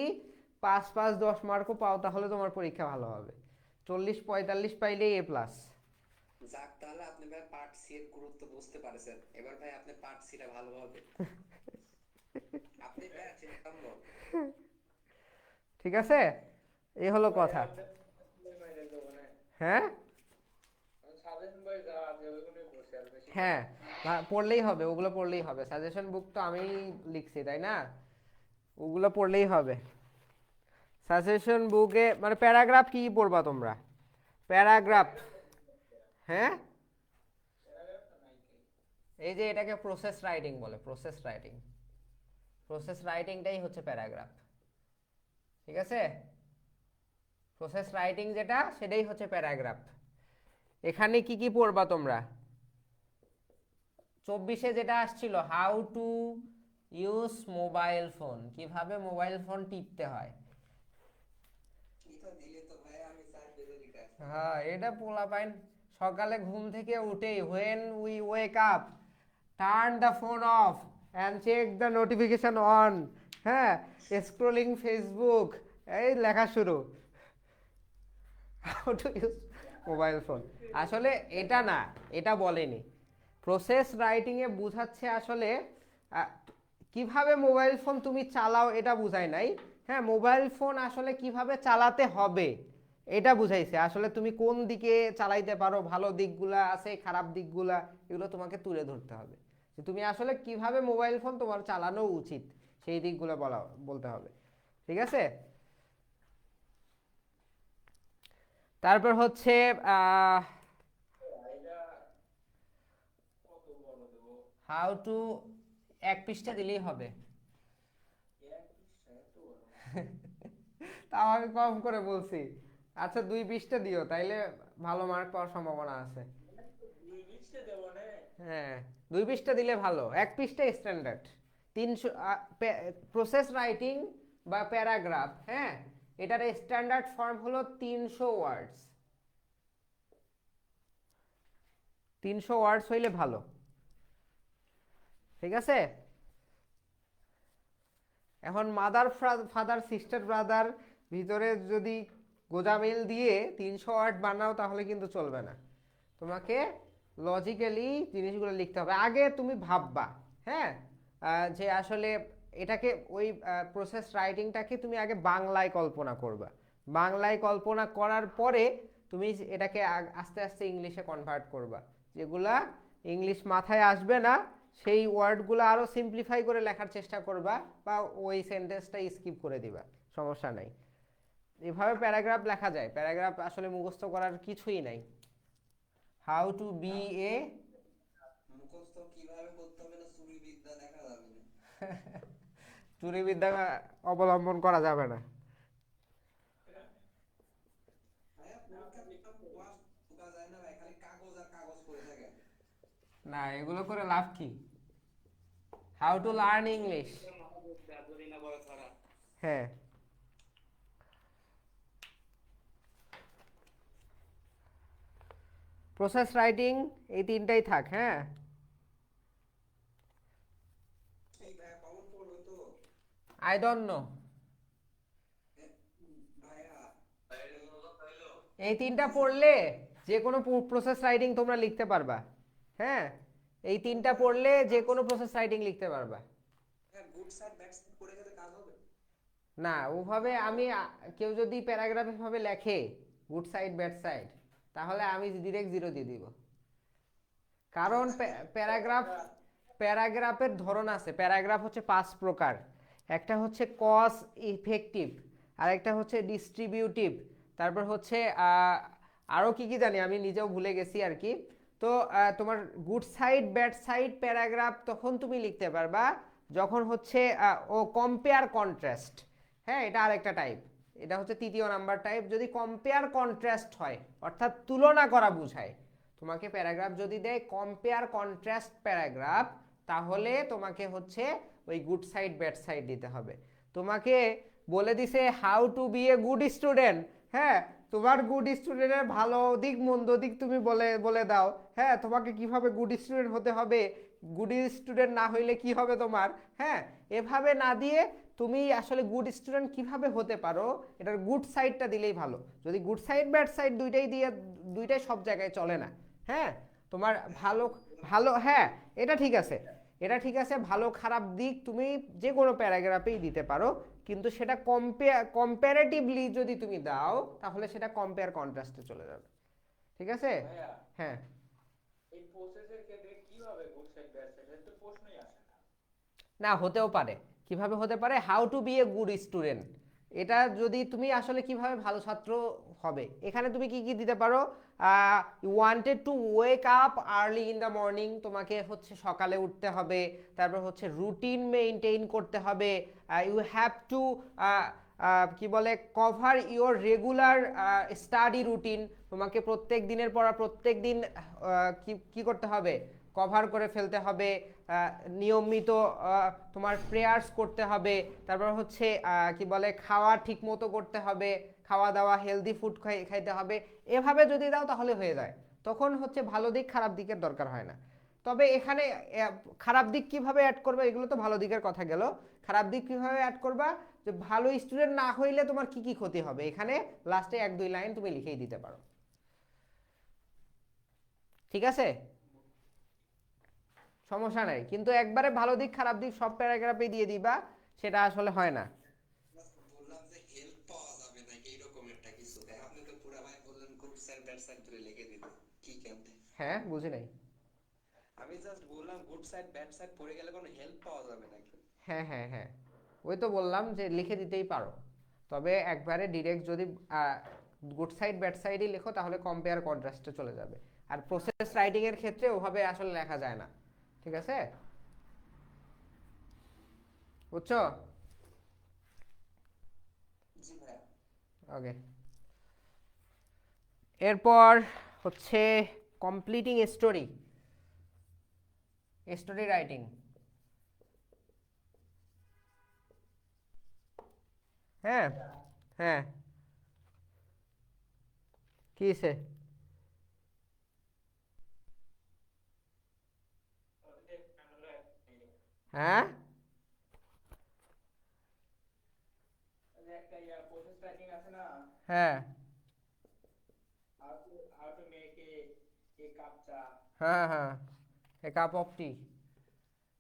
5 10 মার্কও পাও তাহলে তোমার পরীক্ষা ভালো হবে। 40 45 পাইলেই A+। যাক, তাহলে আপনি ভাই পার্ট সি এর গুরুত্ব বুঝতে পারছেন। এবার ভাই আপনি পার্ট সিটা ভালোভাবে আপনি ভাই চিন্তা করুন। ঠিক আছে, এই হলো কথা। হ্যাঁ সাজেশন বই যা আছে ওইগুলোই পড়ছি আর বেশি হ্যাঁ, পড়লেই হবে, ওগুলো পড়লেই হবে। সাজেশন বুক তো আমি লিখছি, তাই না? ওগুলো পড়লেই হবে। সাজেশন বুকে মানে প্যারাগ্রাফ কি পড়বা তোমরা? প্যারাগ্রাফ, হ্যাঁ, এই যে এটাকে প্রসেস রাইটিং বলে। প্রসেস রাইটিং, প্রসেস রাইটিংটাই হচ্ছে প্যারাগ্রাফ। ঠিক আছে, প্রসেস রাইটিং যেটা সেটাই হচ্ছে প্যারাগ্রাফ। এখানে কি কি পড়বা তোমরা? 24-এ যেটা আসছিল, how to use mobile phone, কিভাবে মোবাইল ফোন টিপতে হয়। এটা দিলে তো ভাই আমি 4 পেজে লিখা। হ্যাঁ, এটা পোলাপাইন সকালে ঘুম থেকে উঠেই when we wake up turn the phone off and check the notification on, হ্যাঁ, স্ক্রলিং ফেসবুক, এই লেখা শুরু how to use mobile phone. আসলে এটা না, এটা বলেনি। প্রসেস রাইটিংয়ে বুঝাচ্ছে আসলে কিভাবে মোবাইল ফোন তুমি চালাও এটা বুঝায় নাই। হ্যাঁ, মোবাইল ফোন আসলে কিভাবে চালাতে হবে এটা বুঝাইছে। আসলে তুমি কোন দিকে চালাইতে পারো, ভালো দিকগুলা আছে, খারাপ দিকগুলা, এগুলো তোমাকে তুলে ধরতে হবে। যে তুমি আসলে কিভাবে মোবাইল ফোন তোমার চালানো উচিত সেই দিকগুলো বলতে হবে। ঠিক আছে, তারপর হচ্ছে হাউ টু, 1 পৃষ্ঠা দিলেই হবে। তাও আমি কম করে বলছি। আচ্ছা 2 পৃষ্ঠা দিও, তাইলে ভালো মার্ক পাওয়ার সম্ভাবনা আছে। হ্যাঁ, 2 পৃষ্ঠা দিলে ভালো, 1 পৃষ্ঠা স্ট্যান্ডার্ড। 300 প্রসেস রাইটিং বা প্যারাগ্রাফ, হ্যাঁ, এটার স্ট্যান্ডার্ড ফর্ম হলো 300 ওয়ার্ডস। 300 ওয়ার্ডস হইলে ভালো। ঠিক আছে, এখন মাদার ফাদার সিস্টার ব্রাদার ভিতরে যদি গোজামিল দিয়ে 300 ওয়ার্ড বানাও তাহলে কিন্তু চলবে না। তোমাকে লজিক্যালি জিনিসগুলো লিখতে হবে। আগে তুমি ভাববা, হ্যাঁ, যে আসলে এটাকে ওই প্রসেস রাইটিংটাকে তুমি আগে বাংলায় কল্পনা করবা। বাংলায় কল্পনা করার পরে তুমি এটাকে আস্তে আস্তে ইংলিশে কনভার্ট করবা। যেগুলা ইংলিশ মাথায় আসবে না সেই ওয়ার্ডগুলো আরও সিম্পলিফাই করে লেখার চেষ্টা করবা, বা ওই সেন্টেন্সটা স্কিপ করে দিবা, সমস্যা নাই। এভাবে প্যারাগ্রাফ লেখা যায়। প্যারাগ্রাফ আসলে মুখস্থ করার কিছুই নাই। হাউ টু বি এ, মুখস্থ কিভাবে করতে হবে না চুরি বিদ্যা দেখা যাবে না। চুরি বিদ্যা অবলম্বন করা যাবে না। ভাইয়া পরীক্ষা ক্লাস ঢোকা যায় না ভাই, খালি কাগজ আর কাগজ পড়ে থাকে। না, এগুলো করে লাভ কি? হাউ টু লার্ন ইংলিশ, হ্যাঁ, প্রসেস রাইটিং, এই 3টাই থাক। হ্যাঁ, এই ভাইয়া কমন পড়বে তো আই ডোন্ট নো। ভাইয়া। এই 3টা পড়লে যে কোনো প্রসেস রাইটিং তোমরা লিখতে পারবা। হ্যাঁ, এই 3টা পড়লে যে কোনো প্রসেস রাইটিং লিখতে পারবা। হ্যাঁ, গুড সাইড ব্যাড সাইড পড়ে গেলে কাজ হবে না, ওভাবে আমি কেউ যদি প্যারাগ্রাফে ভাবে লেখে গুড সাইড ব্যাড সাইড, তাহলে আমি ডিরেক্ট 0 দিয়ে দিব। কারণ প্যারাগ্রাফের ধরন আছে। প্যারাগ্রাফ হচ্ছে 5 প্রকার। একটা হচ্ছে কজ ইফেক্টিভ, আরেকটা হচ্ছে ডিস্ট্রিবিউটিভ, তারপর হচ্ছে আরও কি কি জানি আমি নিজেও ভুলে গেছি আর কি। তো তোমার good side bad side paragraph তখন তুমি লিখতে পারবা যখন হচ্ছে ও কম্পেয়ার কন্ট্রাস্ট। হ্যাঁ, এটা আরেকটা টাইপ, এটা হচ্ছে 3য় নাম্বার টাইপ। যদি কম্পেয়ার কন্ট্রাস্ট হয়, অর্থাৎ তুলনা করা বোঝায়, তোমাকে প্যারাগ্রাফ যদি দেয় কম্পেয়ার কন্ট্রাস্ট প্যারাগ্রাফ, তাহলে তোমাকে হচ্ছে ওই গুড সাইড ব্যাড সাইড দিতে হবে। তোমাকে বলে দিছে how to be a good student, হ্যাঁ, তোমার গুড স্টুডেন্টের ভালো দিক মন্দ দিক তুমি বলে বলে দাও। হ্যাঁ, তোমাকে কিভাবে গুড স্টুডেন্ট হতে হবে, গুড স্টুডেন্ট না হইলে কি হবে তোমার। হ্যাঁ, এভাবে না দিয়ে তুমি আসলে গুড স্টুডেন্ট কিভাবে হতে পারো এটার গুড সাইডটা দিলেই ভালো। যদি গুড সাইড ব্যাড সাইড দুইটাই দিয়ে, দুইটাই সব জায়গায় চলে না। হ্যাঁ, তোমার ভালো ভালো, হ্যাঁ এটা ঠিক আছে, এটা ঠিক আছে, ভালো খারাপ দিক তুমি যে কোনো প্যারাগ্রাফেই দিতে পারো, কিন্তু সেটা কম্পারেটিভলি যদি তুমি দাও তাহলে সেটা কম্পেয়ার কন্ট্রাস্টে চলে যাবে। ঠিক আছে? ভাইয়া হ্যাঁ, এই প্রসেসের ক্ষেত্রে কিভাবে গুড সাইড ব্যাড সাইড এর তো প্রশ্নই আসে না। না হতেও পারে। কিভাবে হতে পারে, how to be a good student, এটা যদি তুমি আসলে কিভাবে ভালো ছাত্র হবে, এখানে তুমি কি কি দিতে পারো, you wanted to wake up early in the morning, তোমাকে হচ্ছে সকালে উঠতে হবে, তারপর হচ্ছে রুটিন মেইনটেইন করতে হবে, ইউ হ্যাভ টু কি বলে cover your regular study routine, তোমাকে প্রত্যেক দিনের পড়া প্রত্যেক দিন কি করতে হবে, কভার করে ফেলতে হবে, নিয়মিত তোমার প্রেয়ার্স করতে হবে, তারপর হচ্ছে কি বলে খাওয়া ঠিক মতো করতে হবে, খাওয়া দাওয়া হেলদি ফুড খাইতে হবে। এভাবে যদি দাও তাহলে হয়ে যায়, তখন হচ্ছে ভালো দিক খারাপ দিকের দরকার হয় না। তবে এখানে খারাপ দিক কিভাবে অ্যাড করবে, এগুলো তো ভালো দিকের কথা গেল, খারাপ দিক কিভাবে অ্যাড করবা, যে ভালো স্টুডেন্ট না হইলে তোমার কি কি ক্ষতি হবে, এখানে লাস্টে 1-2 লাইন তুমি লিখেই দিতে পারো। ঠিক আছে, সমস্যা নাই, কিন্তু একবারে ভালো দিক খারাপ দিক সব প্যারাগ্রাফে দিয়ে দিবা, সেটা আসলে হয় না। বললাম যে হেল্প পাওয়া যাবে না এইরকম একটা কিছু, তাই আপনি তো পুরো ভাই বললেন গুড সাইড ব্যাড সাইড ধরে লিখে দিতে, কি কেমনে? হ্যাঁ, বুঝি নাই। আমি জাস্ট বললাম গুড সাইড ব্যাড সাইড পড়ে গেলে কোনো হেল্প পাওয়া যাবে নাকি? হ্যাঁ হ্যাঁ হ্যাঁ, ওই তো বললাম যে লিখে দিতেই পারো, তবে একবারে ডিরেক্ট যদি গুড সাইড ব্যাড সাইডই লেখো তাহলে কম্পেয়ার কন্ট্রাস্টে চলে যাবে, আর প্রসেস রাইটিং এর ক্ষেত্রে ওভাবে আসলে লেখা যায় না। ঠিক আছে, বুঝছো? জি ভাইয়া। ওকে, এরপর হচ্ছে কমপ্লিটিং স্টোরি, স্টোরি রাইটিং। হ্যাঁ হ্যাঁ, কি হয়েছে? হ্যাঁ, একটা প্রসেস ট্র্যাকিং আছে না, হ্যাঁ how to make a captcha, হ্যাঁ হ্যাঁ, এ কাপ অফ টি।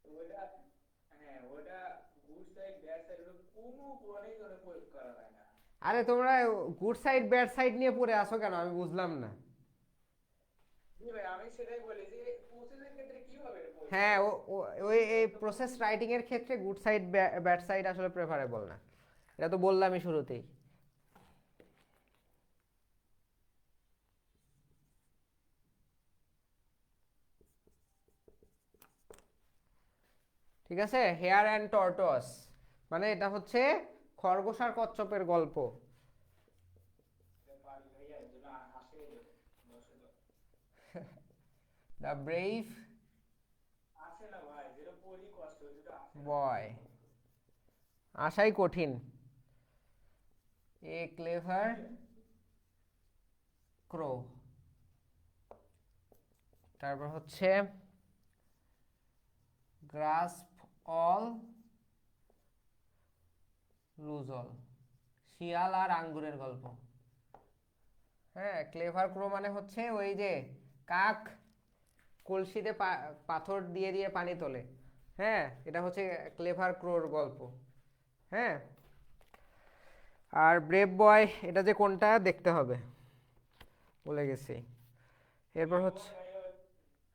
ওটা, হ্যাঁ ওটা গুড সাইড ব্যাড সাইড কোনো কোণেই কোনো প্রয়োগ করা যায় না। আরে তোমরা গুড সাইড ব্যাড সাইড নিয়ে পড়ে আসো কেন, আমি বুঝলাম না। জি ভাই, আমি সেটাই বলি যে প্রসেসের ক্ষেত্রে কিভাবে এটা প্রয়োগ হ্যাঁ, ওই এই প্রসেস রাইটিং এর ক্ষেত্রে গুড সাইড ব্যাড সাইড আসলে প্রেফারেবল না, এটা তো বললামই শুরুতেই। ঠিক আছে, হেয়ার অ্যান্ড টর্টস, মানে এটা হচ্ছে খরগোশ আর কচ্ছপের গল্প। করতে পারি ভাইয়া, এর জন্য আসে বসে তো দ্য ব্রেভ আসে না ভাই, যেটা পড়ি কষ্ট যেটা আসে না। বয়, আশাই কঠিন। এ ক্লেভার ক্রো, তারপর হচ্ছে গ্রাস্প অল লুজ অল, শিয়াল আর আঙ্গুরের গল্প। হ্যাঁ, ক্লেভার ক্রো মানে হচ্ছে ওই যে কাক কলসিতে পাথর দিয়ে দিয়ে পানি তোলে। হ্যাঁ, এটা হচ্ছে ক্লেভার ক্রোর গল্প। হ্যাঁ, আর ব্রেভ বয় এটা যে কোনটা দেখতে হবে, বলে গেছি। এরপর হচ্ছে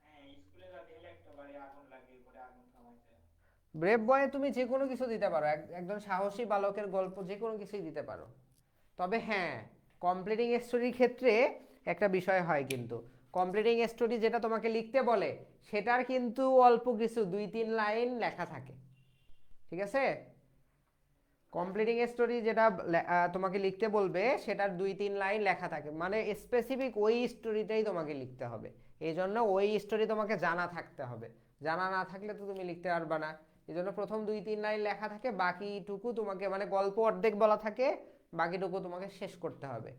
হ্যাঁ, স্কুলে যা দিলে একটা বাড়ি আগুন লাগিয়ে পরে আগুন থামাইতে। ব্রেভ বয়ে তুমি যে কোনো কিছু দিতে পারো, একজন সাহসী বালকের গল্প যে কোনো কিছুই দিতে পারো। তবে হ্যাঁ, কমপ্লিটিং স্টোরির ক্ষেত্রে একটা বিষয় হয়, কিন্তু কমপ্লিটিং স্টোরি যেটা তোমাকে লিখতে বলে সেটার কিন্তু অল্প কিছু 2-3 লাইন লেখা থাকে। ঠিক আছে, কমপ্লিটিং স্টোরি যেটা তোমাকে লিখতে বলবে সেটার 2-3 লাইন লেখা থাকে, মানে স্পেসিফিক ওই স্টোরিটাই তোমাকে লিখতে হবে, এই জন্য ওই স্টোরি তোমাকে জানা থাকতে হবে, জানা না থাকলে তো তুমি লিখতে পারবে না। এই জন্য প্রথম 2-3 লাইন লেখা থাকে, বাকিটুকু তোমাকে, মানে গল্প অর্ধেক বলা থাকে, বাকিটুকু তোমাকে শেষ করতে হবে।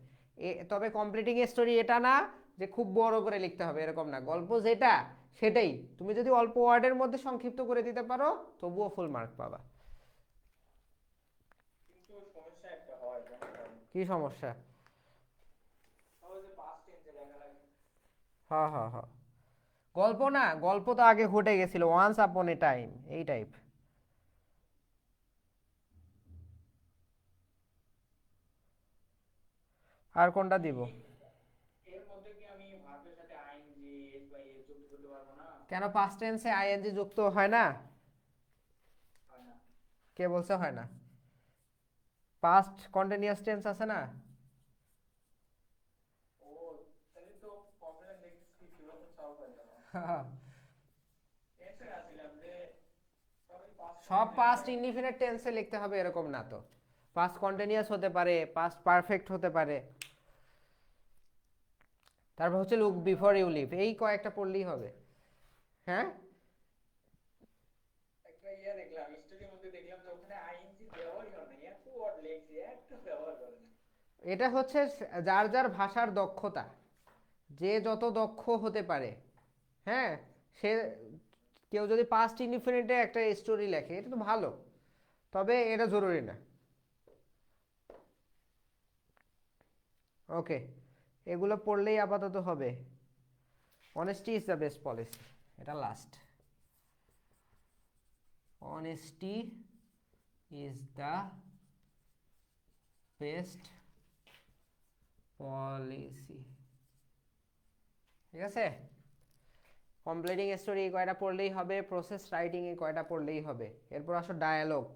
তবে কমপ্লিটিং স্টোরি এটা না যে খুব বড় করে লিখতে হবে, এরকম না। গল্প যেটা সেটাই তুমি যদি অল্প ওয়ার্ডের মধ্যে সংক্ষিপ্ত করে দিতে পারো তবুও ফুল মার্ক পাবা। কিন্তু সমস্যা একটা হয়, কি সমস্যা? সহজে পাস্ট টেন্সে লেখা লাগে। হ্যাঁ হ্যাঁ হ্যাঁ, গল্প না, গল্প তো আগে ঘটে গেছিল, ওয়ান্স আপন এ টাইম, এই টাইপ। আর কোনটা দিব? এর মধ্যে কি আমি ভার্বের সাথে আইএনজি এস বাই এস যুক্ত করতে পারবো না? কেন পাস্ট টেন্সে আইএনজি যুক্ত হয় না? হয় না। কে বলছে হয় না? পাস্ট কন্টিনিউয়াস টেন্স আছে না? ও, তাহলে তো প্রবলেম দেখছি, কিভাবে সলভ হয়ে যাবে। টেনশন আসছিলাম যে সবই পাস্ট সব পাস্ট ইনডিফিনিট টেন্সে লিখতে হবে এরকম না তো। পাস্ট কন্টিনিউয়াস হতে পারে, পাস্ট পারফেক্ট হতে পারে, তারপর হচ্ছে লুক বিফোর ইউ লিভ, এই কয়েকটা পড়লেই হবে। হ্যাঁ, একটা ইয়ে দেখলাম, স্টোরির মধ্যে দেখলাম যে ওখানে আইএনজি ব্যবহারই হয় না, এত ওয়ার্ড লেখছে একটা ব্যবহার করে না। এটা হচ্ছে যার যার ভাষার দক্ষতা, যে যত দক্ষ হতে পারে। হ্যাঁ, সে কেউ যদি পাস্ট ইনডিফিনিটে একটা স্টোরি লেখে এটা তো ভালো, তবে এটা জরুরি না। ওকে, এগুলো পড়লেই আপাতত হবে। Honesty is the best policy, এটা last. Honesty is the best policy, ঠিক আছে। কমপ্লিটিং স্টোরি এই কয়টা পড়লেই হবে, প্রসেস রাইটিং এই কয়টা পড়লেই হবে। এরপর আসো ডায়ালগ।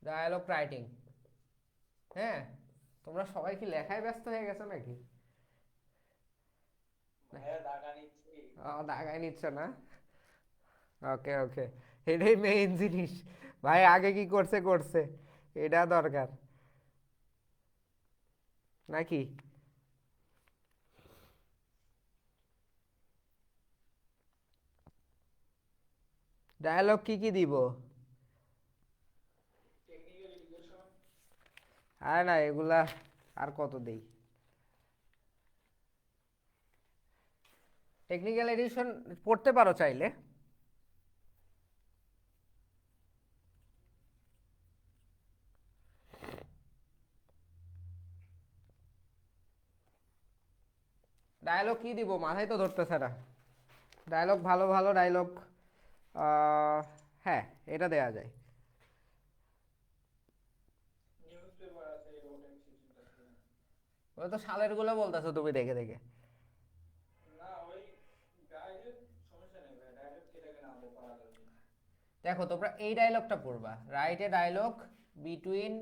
Dialogue writing. হ্যাঁ, তোমরা সবাই কি লেখায় ব্যস্ত হয়ে গেছো নাকি? ভাইয়া টাকা নিচ্ছি। দাগাই নিচ্ছ না? ওকে ওকে, এটাই মেইন জিনিস। ভাই আগে কি করছে করছে, এটা দরকার নাকি? ডায়ালগ কি কি দিব? Technical education. আর না, এগুলা আর কত দেই? টেকনিক্যাল এডিশন পড়তে পারো চাইলে। ডায়লগ কি দিব মাথায় তো ধরতেছে না। ডায়লগ ভালো ভালো ডায়লগ, হ্যাঁ এটা দেয়া যায়। নিউজ পেপার আছে, ওটা কিছু আছে। ওটা তো সালের গুলো বলতেছো তুমি দেখে দেখে। না, ওই ডাইরেক্ট সমস্যা নেই ভাই, ডাইরেক্ট এটাকে না হলে পারা যাবে না। দেখো তোমরা এই ডায়লগটা পড়বা, write a dialogue between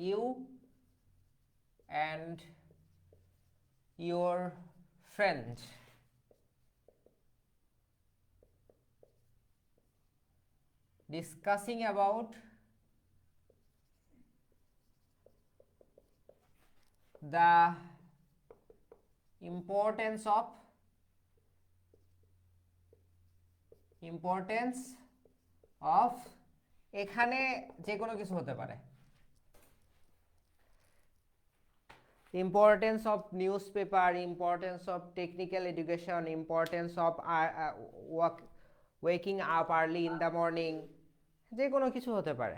you and your friend, discussing about the importance of এখানে যে কোনো কিছু হতে পারে। Importance of newspaper, importance of technical education, importance of waking up early in the morning, যে কোনো কিছু হতে পারে।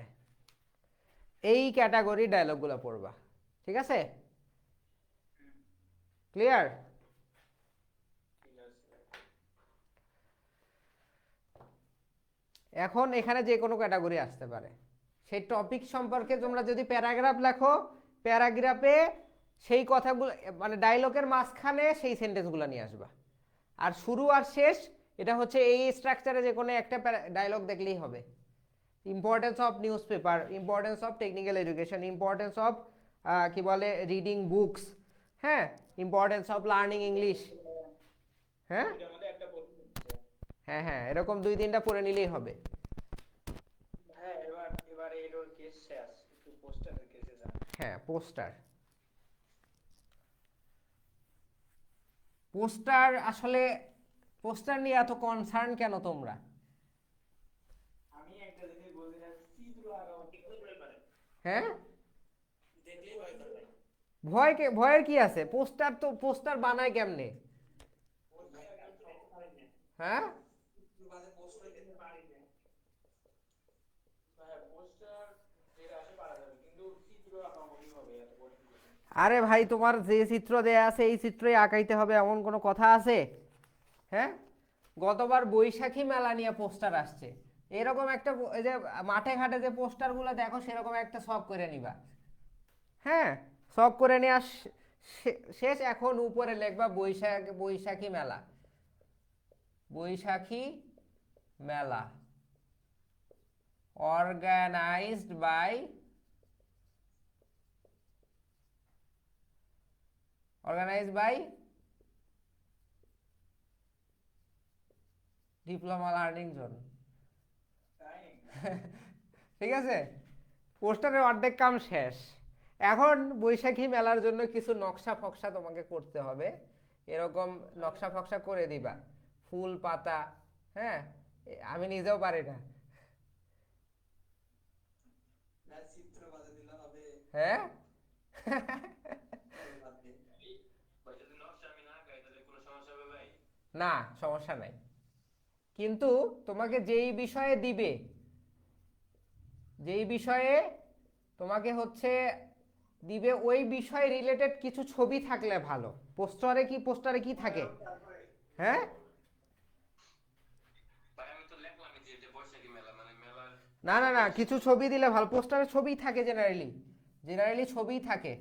এই ক্যাটাগরি ডায়লগগুলো পড়বা, ঠিক আছে? ক্লিয়ার? এখন এখানে যে কোনো ক্যাটাগরি আসতে পারে। সেই টপিক সম্পর্কে তোমরা যদি প্যারাগ্রাফ লেখো, প্যারাগ্রাফে সেই কথাগুলো মানে ডায়লগের মাঝখানে সেই সেন্টেন্সগুলো নিয়ে আসবা। আর শুরু আর শেষ এটা হচ্ছে এই স্ট্রাকচারে যে কোনো একটা ডায়লগ দেখলেই হবে। Importance of news paper, importance of technical education, importance of কি বলে রিডিং বুকস, হ্যাঁ, ইম্পর্টেন্স অফ লার্নিং ইংলিশ। হ্যাঁ, এটার মধ্যে একটা বলতে হ্যাঁ হ্যাঁ, এরকম 2-3টা পড়ে নিলেই হবে। হ্যাঁ, এবার এর কেস শেষ, একটু পোস্টারের কেসে যান। হ্যাঁ, পোস্টার। পোস্টার আসলে, পোস্টার নিয়ে এত কনসার্ন কেন তোমরা? আমি একটা জিনিস বলতে চাচ্ছি, চিত্র আঁকা হ্যাঁ, দেখলেই ভয় করবে। ভয়ের কি আছে? পোস্টার তো পোস্টার বানায় কেমনে? হ্যাঁ, পোস্টার যেটা আছে পারা যাবে, কিন্তু চিত্র আঁকা হবে এত কঠিন কিছু না। আরে ভাই, তোমার যে চিত্র দেয়া আছে এই চিত্রই আঁকাইতে হবে এমন কোনো কথা আছে? হ্যাঁ, গতবার বৈশাখী মেলা নিয়ে পোস্টার আসছে, এরকম একটা এই যে মাঠে ঘাটে যে পোস্টারগুলো দেখো সেরকম একটা শখ করে নিবা। হ্যাঁ, শখ করে নেওয়া শেষ। এখন উপরে লিখবা বৈশাখী Mela, Baishakhi Mela organized by diploma learning zone. ঠিক আছে, পোস্টারের অর্ধেক কাম শেষ। এখন বৈশাখী মেলার জন্য কিছু নকশা ফকশা তোমাকে করতে হবে, এরকম নকশা ফকশা করে দিবা, ফুল পাতা। হ্যাঁ, আমি নিজেও পারি না। চিত্র বাজে দিলে হবে। হ্যাঁ, না সমস্যা নাই, কিন্তু তোমাকে যেই বিষয়ে দিবে, যেই বিষয়ে তোমাকে হচ্ছে দিবে ওই বিষয় রিলেটেড কিছু ছবি থাকলে ভালো। পোস্টারে কি থাকে? হ্যাঁ, না না না, কিছু ছবি দিলে ভালো। পোস্টারে ছবি থাকে, জেনারেলি ছবি থাকে,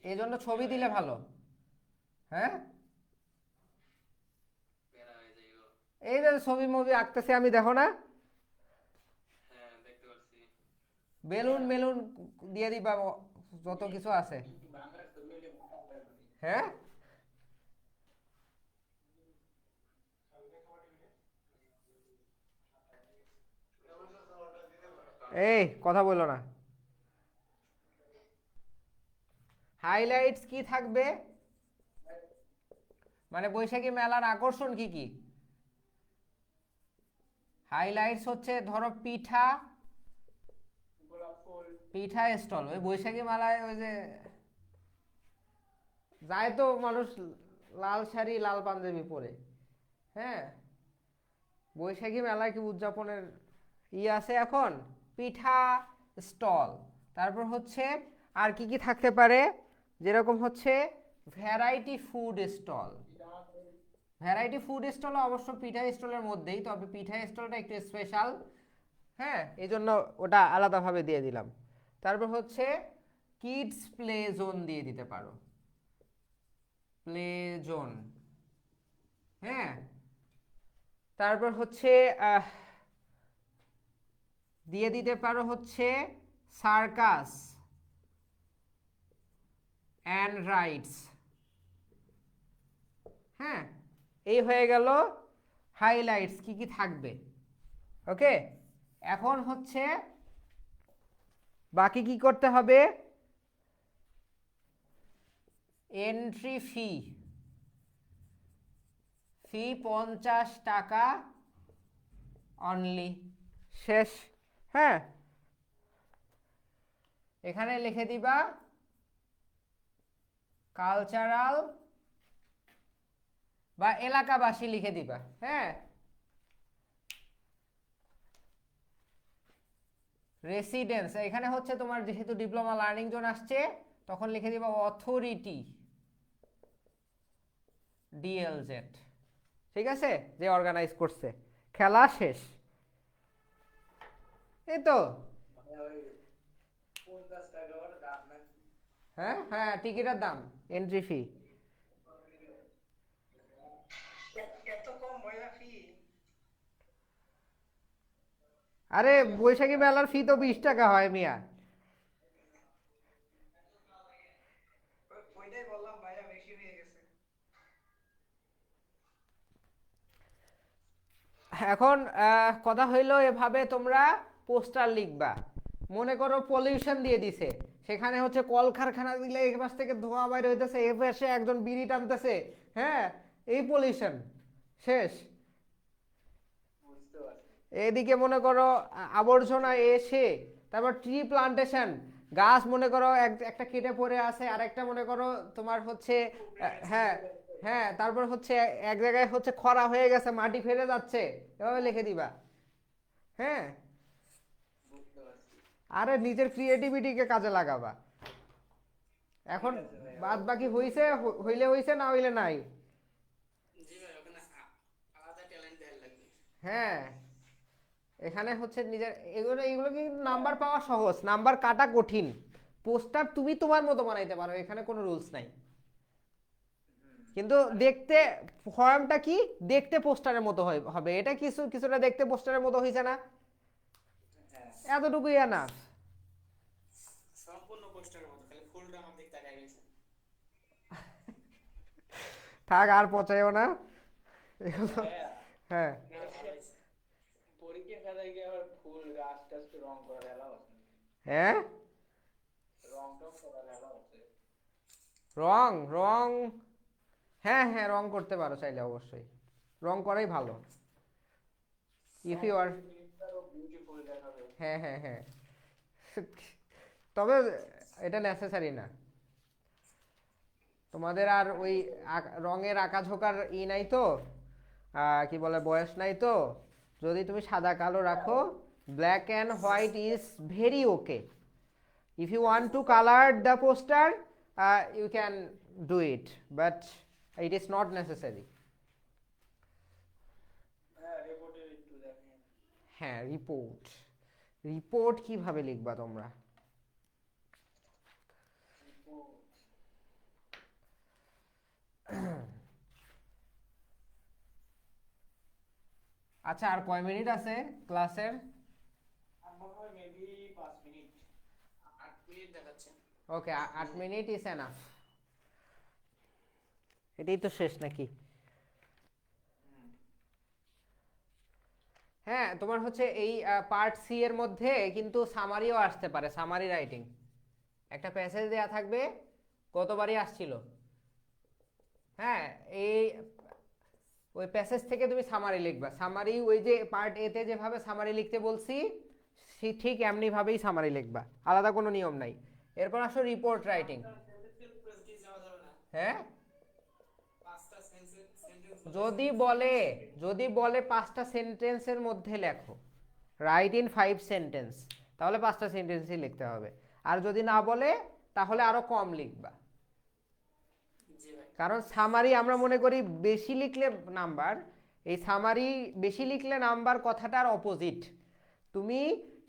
এই জন্য ছবি দিলে ভালো। হ্যাঁ, এই যে ছবি মুভি আঁকতেছে আমি, দেখো না, বেলুন মেলুন দিয়ে দিবা, যত কিছু আছে। হ্যাঁ, এই কথা বললো না। হাইলাইটস কি থাকবে, মানে বৈশাখী মেলার আকর্ষণ কি কি? হাইলাইটস হচ্ছে ধরো পিঠা, পিঠা স্টল। ওই বৈশাখী মেলায় ওই যে যায় তো মানুষ লাল শাড়ি লাল পাঞ্জাবি পরে। হ্যাঁ, বৈশাখী মেলায় কি উদযাপনের আছে এখন? পিঠা স্টল। তারপর হচ্ছে আর কি কি থাকতে পারে, যেরকম হচ্ছে variety food stall. Variety food stall অবশ্য পিঠা স্টলের মধ্যেই, তবে পিঠা স্টলটা একটু স্পেশাল। হ্যাঁ, এই জন্য ওটা আলাদাভাবে দিয়ে দিলাম। তারপর হচ্ছে কিডস প্লে জোন দিয়ে দিতে পারো, প্লে জোন। হ্যাঁ, তারপর হচ্ছে দিয়ে দিতে পারো হচ্ছে সার্কাস অ্যান্ড রাইডস। হ্যাঁ, এই হয়ে গেল হাইলাইটস কি কি থাকবে। ওকে, এখন হচ্ছে বাকি কি করতে হবে? এন্ট্রি ফি 50 টাকা অনলি, শেষ। হ্যাঁ, এখানে লিখে দিবা কালচারাল বা এলাকাবাসী লিখে দিবা। হ্যাঁ, রেসিডেন্স, এখানে হচ্ছে তোমার যেহেতু ডিপ্লোমা লার্নিং জোন আসছে তখন লিখে দিবা অথরিটি ডিএলজেড। ঠিক আছে, যে অর্গানাইজ করছে। খেলা শেষ, এই তো। 50 টাকা করে দাম নাকি? হ্যাঁ হ্যাঁ, টিকিটের দাম, এন্ট্রি ফি। এত কম ভাইয়া ফি? আরে বৈশাখী মেলার ফি তো 20 টাকা হয় মিয়া। ওইটাই বললাম ভাইয়া, বেশি হয়ে গেছে। এখন কথা হইলো এভাবে তোমরা পোস্টার লিখবা। মনে করো পলিউশন দিয়ে দিছে, সেখানে হচ্ছে কলকারখানা দিলে এই পাশ থেকে ধোঁয়া বাইর হইতেছে, এ পাশে একজন বিড়ি টানতেছে, হ্যাঁ, এই পলিউশন শেষ। বুঝতে পারছি। এদিকে মনে করো আবর্জনা এসে, তারপর ট্রি প্লান্টেশন, গাছ মনে করো একটা কেটে পড়ে আছে, আর একটা মনে করো তোমার হচ্ছে হ্যাঁ হ্যাঁ, তারপর হচ্ছে এক জায়গায় হচ্ছে খরা হয়ে গেছে, মাটি ফেলে যাচ্ছে, এভাবে লিখে দিবা। হ্যাঁ, বুঝতে পারছি। আরে নিজের ক্রিয়েটিভিটিকে কাজে লাগাবা। এখন বাদ বাকি হইছে, হইলে হইছে, না হইলে নাই। জি ভাই, ওখানে আলাদা ট্যালেন্ট দেওয়া লাগবে। হ্যাঁ, এখানে হচ্ছে নিজের এগুলো এগুলো কি নাম্বার পাওয়া সহজ, নাম্বার কাটা কঠিন। পোস্টার তুমি তোমার মতো বানাইতে পারো, এখানে কোনো রুলস নাই। কিন্তু দেখতে ফর্মটা কি, দেখতে পোস্টারের মতো হবে, এটা কিছুটা দেখতে পোস্টারের মতো হয়েছে না, এতটুকুই না। সম্পূর্ণ পোস্টারের মতো, খালি ফুলটা আমার দিক তাকায় রয়েছে। থাক, আর পচাইও না এগুলো। হ্যাঁ, পরীক্ষার খাতায় গিয়ে আবার ফুল গাছ টাছ রং করার এলাও আছে? হ্যাঁ, রং টং করার এলাও আছে? রং রং হ্যাঁ হ্যাঁ, রং করতে পারো চাইলে, অবশ্যই রং করাই ভালো। ইফ ইউ আর, বিউটিফুল দেখাবে। হ্যাঁ হ্যাঁ হ্যাঁ, তবে এটা নেসেসারি না। তোমাদের আর ওই রঙের আঁকাঝোঁকার নাই তো, কি বলে, বয়স নাই তো। যদি তুমি সাদা কালো রাখো, black and white is very okay. If you want to colour the poster, you can do it, but it is not necessary. হ্যাঁ, রিপোর্টে একটু দেখেন। হ্যাঁ, রিপোর্ট, রিপোর্ট কিভাবে লিখবা তোমরা? আচ্ছা, আর কয় মিনিট আছে ক্লাসের? আমার মনে হয় মেবি 5 মিনিট। 8 মিনিট দেখাচ্ছে। ওকে, 8 মিনিট ইজ এনাফ। এটাই তো শেষ নাকি? হ্যাঁ, তোমার হচ্ছে এই পার্ট সি এর মধ্যে কিন্তু সামারিও আসতে পারে, সামারি রাইটিং। একটা প্যাসেজ দেয়া থাকবে, কতবারই আসছিল। হ্যাঁ, এই ওই প্যাসেজ থেকে তুমি সামারি লিখবা। সামারি ওই যে পার্ট এ তে যেভাবে সামারি লিখতে বলছি, ঠিক এমনি ভাবেই সামারি লিখবা, আলাদা কোনো নিয়ম নাই। এরপর আসো রিপোর্ট রাইটিং। হ্যাঁ, যদি বলে 5টা সেন্টেন্সের মধ্যে লেখো, রাইট ইন 5 সেন্টেন্স, তাহলে 5টা সেন্টেন্সই লিখতে হবে। আর যদি না বলে, তাহলে আরো কম লিখবা। কারণ সামারি আমরা মনে করি বেশি লিখলে নাম্বার, এই সামারি বেশি লিখলে নাম্বার কথাটার অপোজিট। তুমি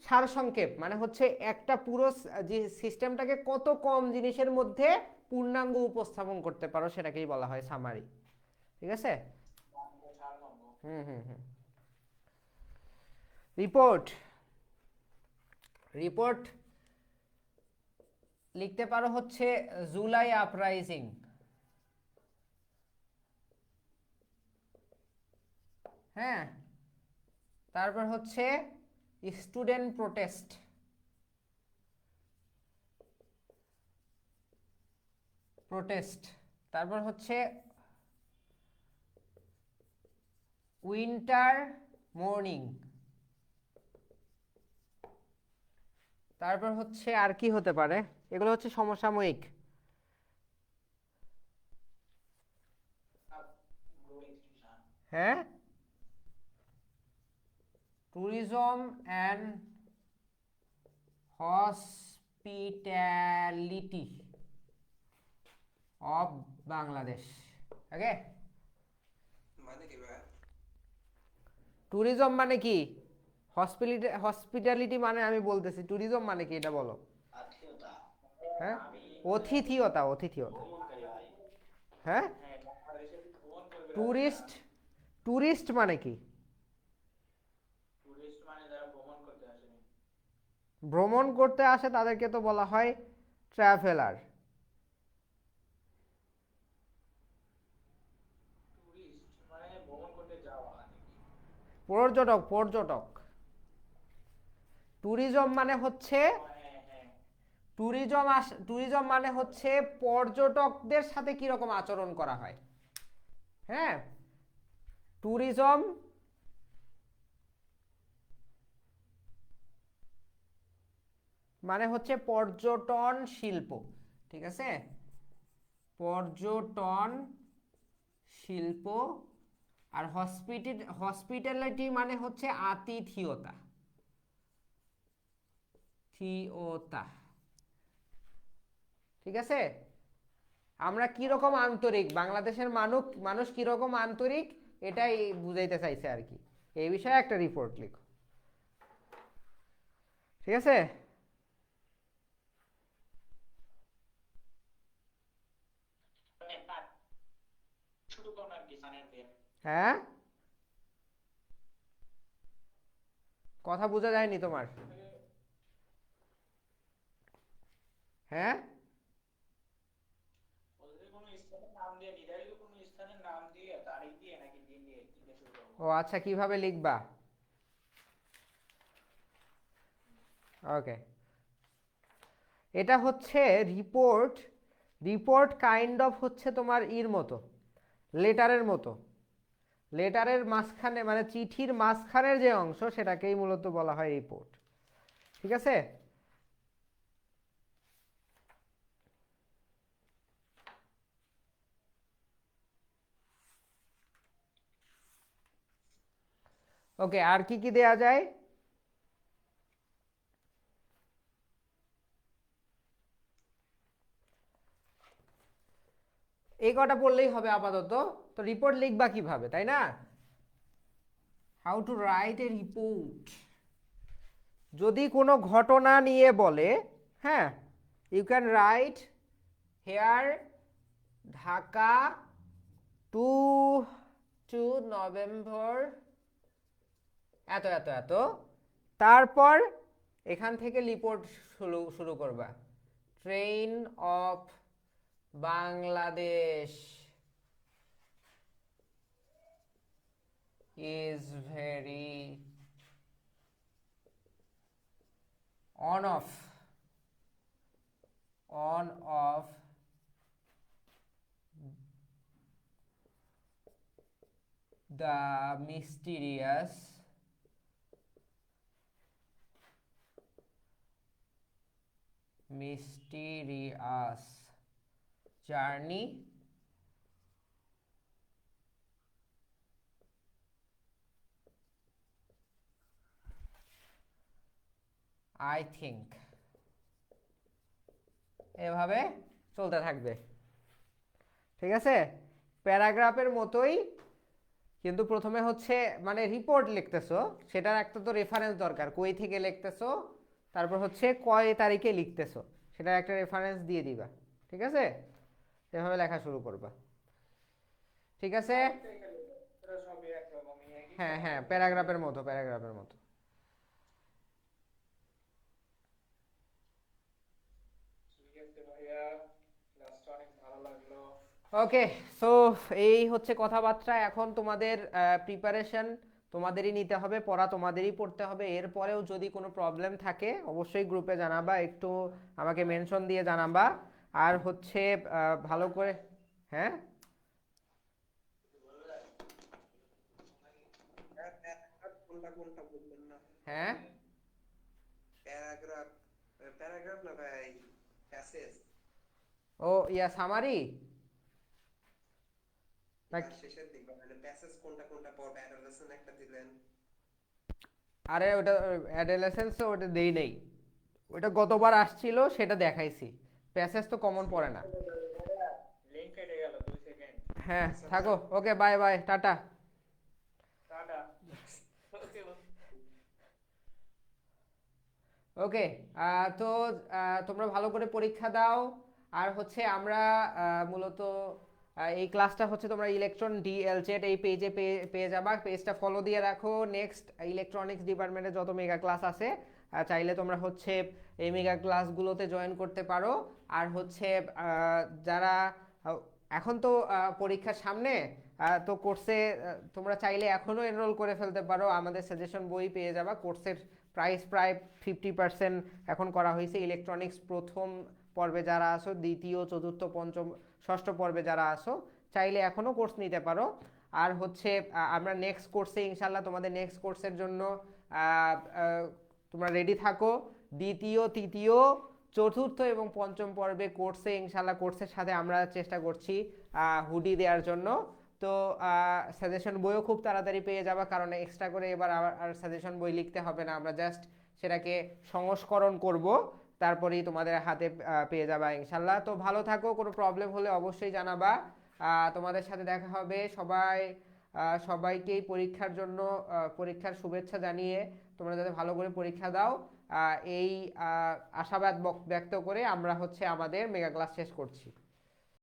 সারসংক্ষেপ মানে হচ্ছে একটা পুরো যে সিস্টেমটাকে কত কম জিনিসের মধ্যে পূর্ণাঙ্গ উপস্থাপন করতে পারো, সেটাকেই বলা হয় সামারি। ঠিক আছে? হুম হুম হুম। রিপোর্ট, রিপোর্ট লিখতে পারো হচ্ছে জুলাই আপরাইজিং। হ্যাঁ, তারপর হচ্ছে স্টুডেন্ট প্রোটেস্ট, তারপর হচ্ছে উইন্টার মর্নিং, তারপর হচ্ছে আর কি হতে পারে, এগুলো হচ্ছে সমসাময়িক। হ্যাঁ, tourism and hospitality of Bangladesh. Okay, মানে কি ভাই? ট্যুরিজম মানে কি, হসপিটালিটি মানে আমি বলতেছি, ট্যুরিজম মানে কি এটা বলো। হ্যাঁ, অতিথিয়তা, অতিথিয়তা। হ্যাঁ, ট্যুরিস্ট, ট্যুরিস্ট মানে কি? টুরিস্ট মানে যারা ভ্রমণ করতে আসে। ভ্রমণ করতে আসে তাদেরকে তো বলা হয় ট্রাভেলার। টুরিস্ট মানে ভ্রমণ করতে যাওয়া নাকি? পর্যটক, পর্যটক। ট্যুরিজম মানে হচ্ছে হ্যাঁ হ্যাঁ ট্যুরিজম মানে হচ্ছে পর্যটকদের সাথে কি রকম আচরণ করা হয়। হ্যাঁ, ট্যুরিজম মানে হচ্ছে পর্যটন শিল্প, ঠিক আছে, পর্যটন শিল্প। আর হসপিটালিটি মানে হচ্ছে আতিথেয়তা, থিওতা, ঠিক আছে। আমরা কি রকম আন্তরিক, বাংলাদেশের মানুষ কি রকম আন্তরিক, এটাই বুঝাইতে চাইছে আর কি। এই বিষয়ে একটা রিপোর্ট লিখো, ঠিক আছে। শুরু করুন আর কি সানের দিয়ে। হ্যাঁ, কথা বোঝা যায়নি তোমার। হ্যাঁ, ওদের কোনো স্থানের নাম দিয়ে, নির্ধারিত কোনো স্থানের নাম দিয়ে, তারিখ দিয়ে নাকি দিন দিয়ে কি দিয়ে শুরু করবো? ও আচ্ছা, কিভাবে লিখবা? ওকে, এটা হচ্ছে রিপোর্ট। রিপোর্ট কাইন্ড অফ হচ্ছে তোমার ইর মতো, লেটারের মতো। লেটারের মাঝখানে মানে চিঠির মাঝখানের যে অংশ সেটাকেই মূলত বলা হয় রিপোর্ট, ঠিক আছে। ওকে, আর কি কি দেয়া যায়? এই কটা পড়লেই হবে আপাতত। তো রিপোর্ট লিখবা কিভাবে, তাই না? How to write a report. যদি কোনো ঘটনা নিয়ে বলে, হ্যাঁ, you can write here Dhaka 2 November এত এত এত, তারপর এখান থেকে রিপোর্ট শুরু করবা। Train of Bangladesh is very on off the mysterious journey I think, এভাবে চলতে থাকবে, ঠিক আছে। প্যারাগ্রাফের মতোই, কিন্তু প্রথমে হচ্ছে মানে রিপোর্ট লিখতেছো, সেটার একটা তো রেফারেন্স দরকার, কই থেকে লিখতেছো, তারপর হচ্ছে কয় তারিখে লিখতেছো, সেটার একটা রেফারেন্স দিয়ে দিবা, ঠিক আছে। এভাবে লেখা শুরু করবা, ঠিক আছে। এরা সবই একরকমই, একই হ্যাঁ হ্যাঁ, প্যারাগ্রাফের মতো, প্যারাগ্রাফের মতো। ঠিক আছে ভাইয়া, ক্লাসটা অনেক ভালো লাগলো। ওকে, সো এই হচ্ছে কথাবার্তা। এখন তোমাদের প্রিপারেশন তোমাদেরই নিতে হবে, পড়া তোমাদেরই পড়তে হবে। এরপরেও যদি কোনো প্রবলেম থাকে অবশ্যই গ্রুপে জানাবা, একটু আমাকে মেনশন দিয়ে জানাবা। আর হচ্ছে ভালো করে, হ্যাঁ কোনটা কোনটা বলবেন না? হ্যাঁ, প্যারাগ্রাফ, প্যারাগ্রাফ না ভাই, প্যাসেজ। ও ইয়া সামারি, শেষের দিক মানে প্যাসেজ কোনটা কোনটা পড়বে, অ্যাডোলেসেন্ট একটা দিলেন। আরে ওটা অ্যাডোলেসেন্স ওটা দেই নেই, ওটা গতবার আসছিল সেটা দেখাইছি। প্যাসেজ তো কমন পড়ে না। লিংক কেটে গেল 2 সেকেন্ড। হ্যাঁ, থাকো, ওকে, বাই বাই, টাটা। টাটা। ওকে ওকে, তো তোমরা ভালো করে পরীক্ষা দাও। আর হচ্ছে আমরা মূলত এই ক্লাসটা হচ্ছে তোমরা ইলেকট্রন ডিএলজেড এই পেজে পেয়ে যাবা, পেজটা ফলো দিয়ে রাখো। নেক্সট ইলেকট্রনিক্স ডিপার্টমেন্টে যত মেগা ক্লাস আছে চাইলে তোমরা হচ্ছে এই মেগা ক্লাসগুলোতে জয়েন করতে পারো। আর হচ্ছে যারা এখন তো পরীক্ষার সামনে, তো কোর্সে তোমরা চাইলে এখনও এনরোল করে ফেলতে পারো, আমাদের সাজেশন বই পেয়ে যাবা। কোর্সের প্রাইস প্রায় 50% এখন করা হয়েছে। ইলেকট্রনিক্স প্রথম পর্বে যারা আসো, দ্বিতীয়, চতুর্থ, পঞ্চম, ষষ্ঠ পর্বে যারা আসো, চাইলে এখনও কোর্স নিতে পারো। আর হচ্ছে আমরা নেক্সট কোর্সে ইনশাল্লাহ তোমাদের নেক্সট কোর্সের জন্য তোমরা রেডি থাকো। দ্বিতীয়, তৃতীয়, চতুর্থ এবং পঞ্চম পর্বে কোর্সে ইনশাল্লাহ কোর্সের সাথে আমরা চেষ্টা করছি হুডি দেওয়ার জন্য। তো সাজেশন বইও খুব তাড়াতাড়ি পেয়ে যাবা, কারণ এক্সট্রা করে এবার আর সাজেশন বই লিখতে হবে না, আমরা জাস্ট সেটাকে সংস্করণ করব, তারপরেই তোমাদের হাতে পেয়ে যাবা ইনশাল্লাহ। তো ভালো থাকো, কোনো প্রবলেম হলে অবশ্যই জানাবা। তোমাদের সাথে দেখা হবে। সবাইকেই পরীক্ষার জন্য পরীক্ষার শুভেচ্ছা জানিয়ে তোমরা যাতে ভালো করে পরীক্ষা দাও, এই আশাবাদ ব্যক্ত করে আমরা হচ্ছে আমাদের মেগা ক্লাস শেষ করছি।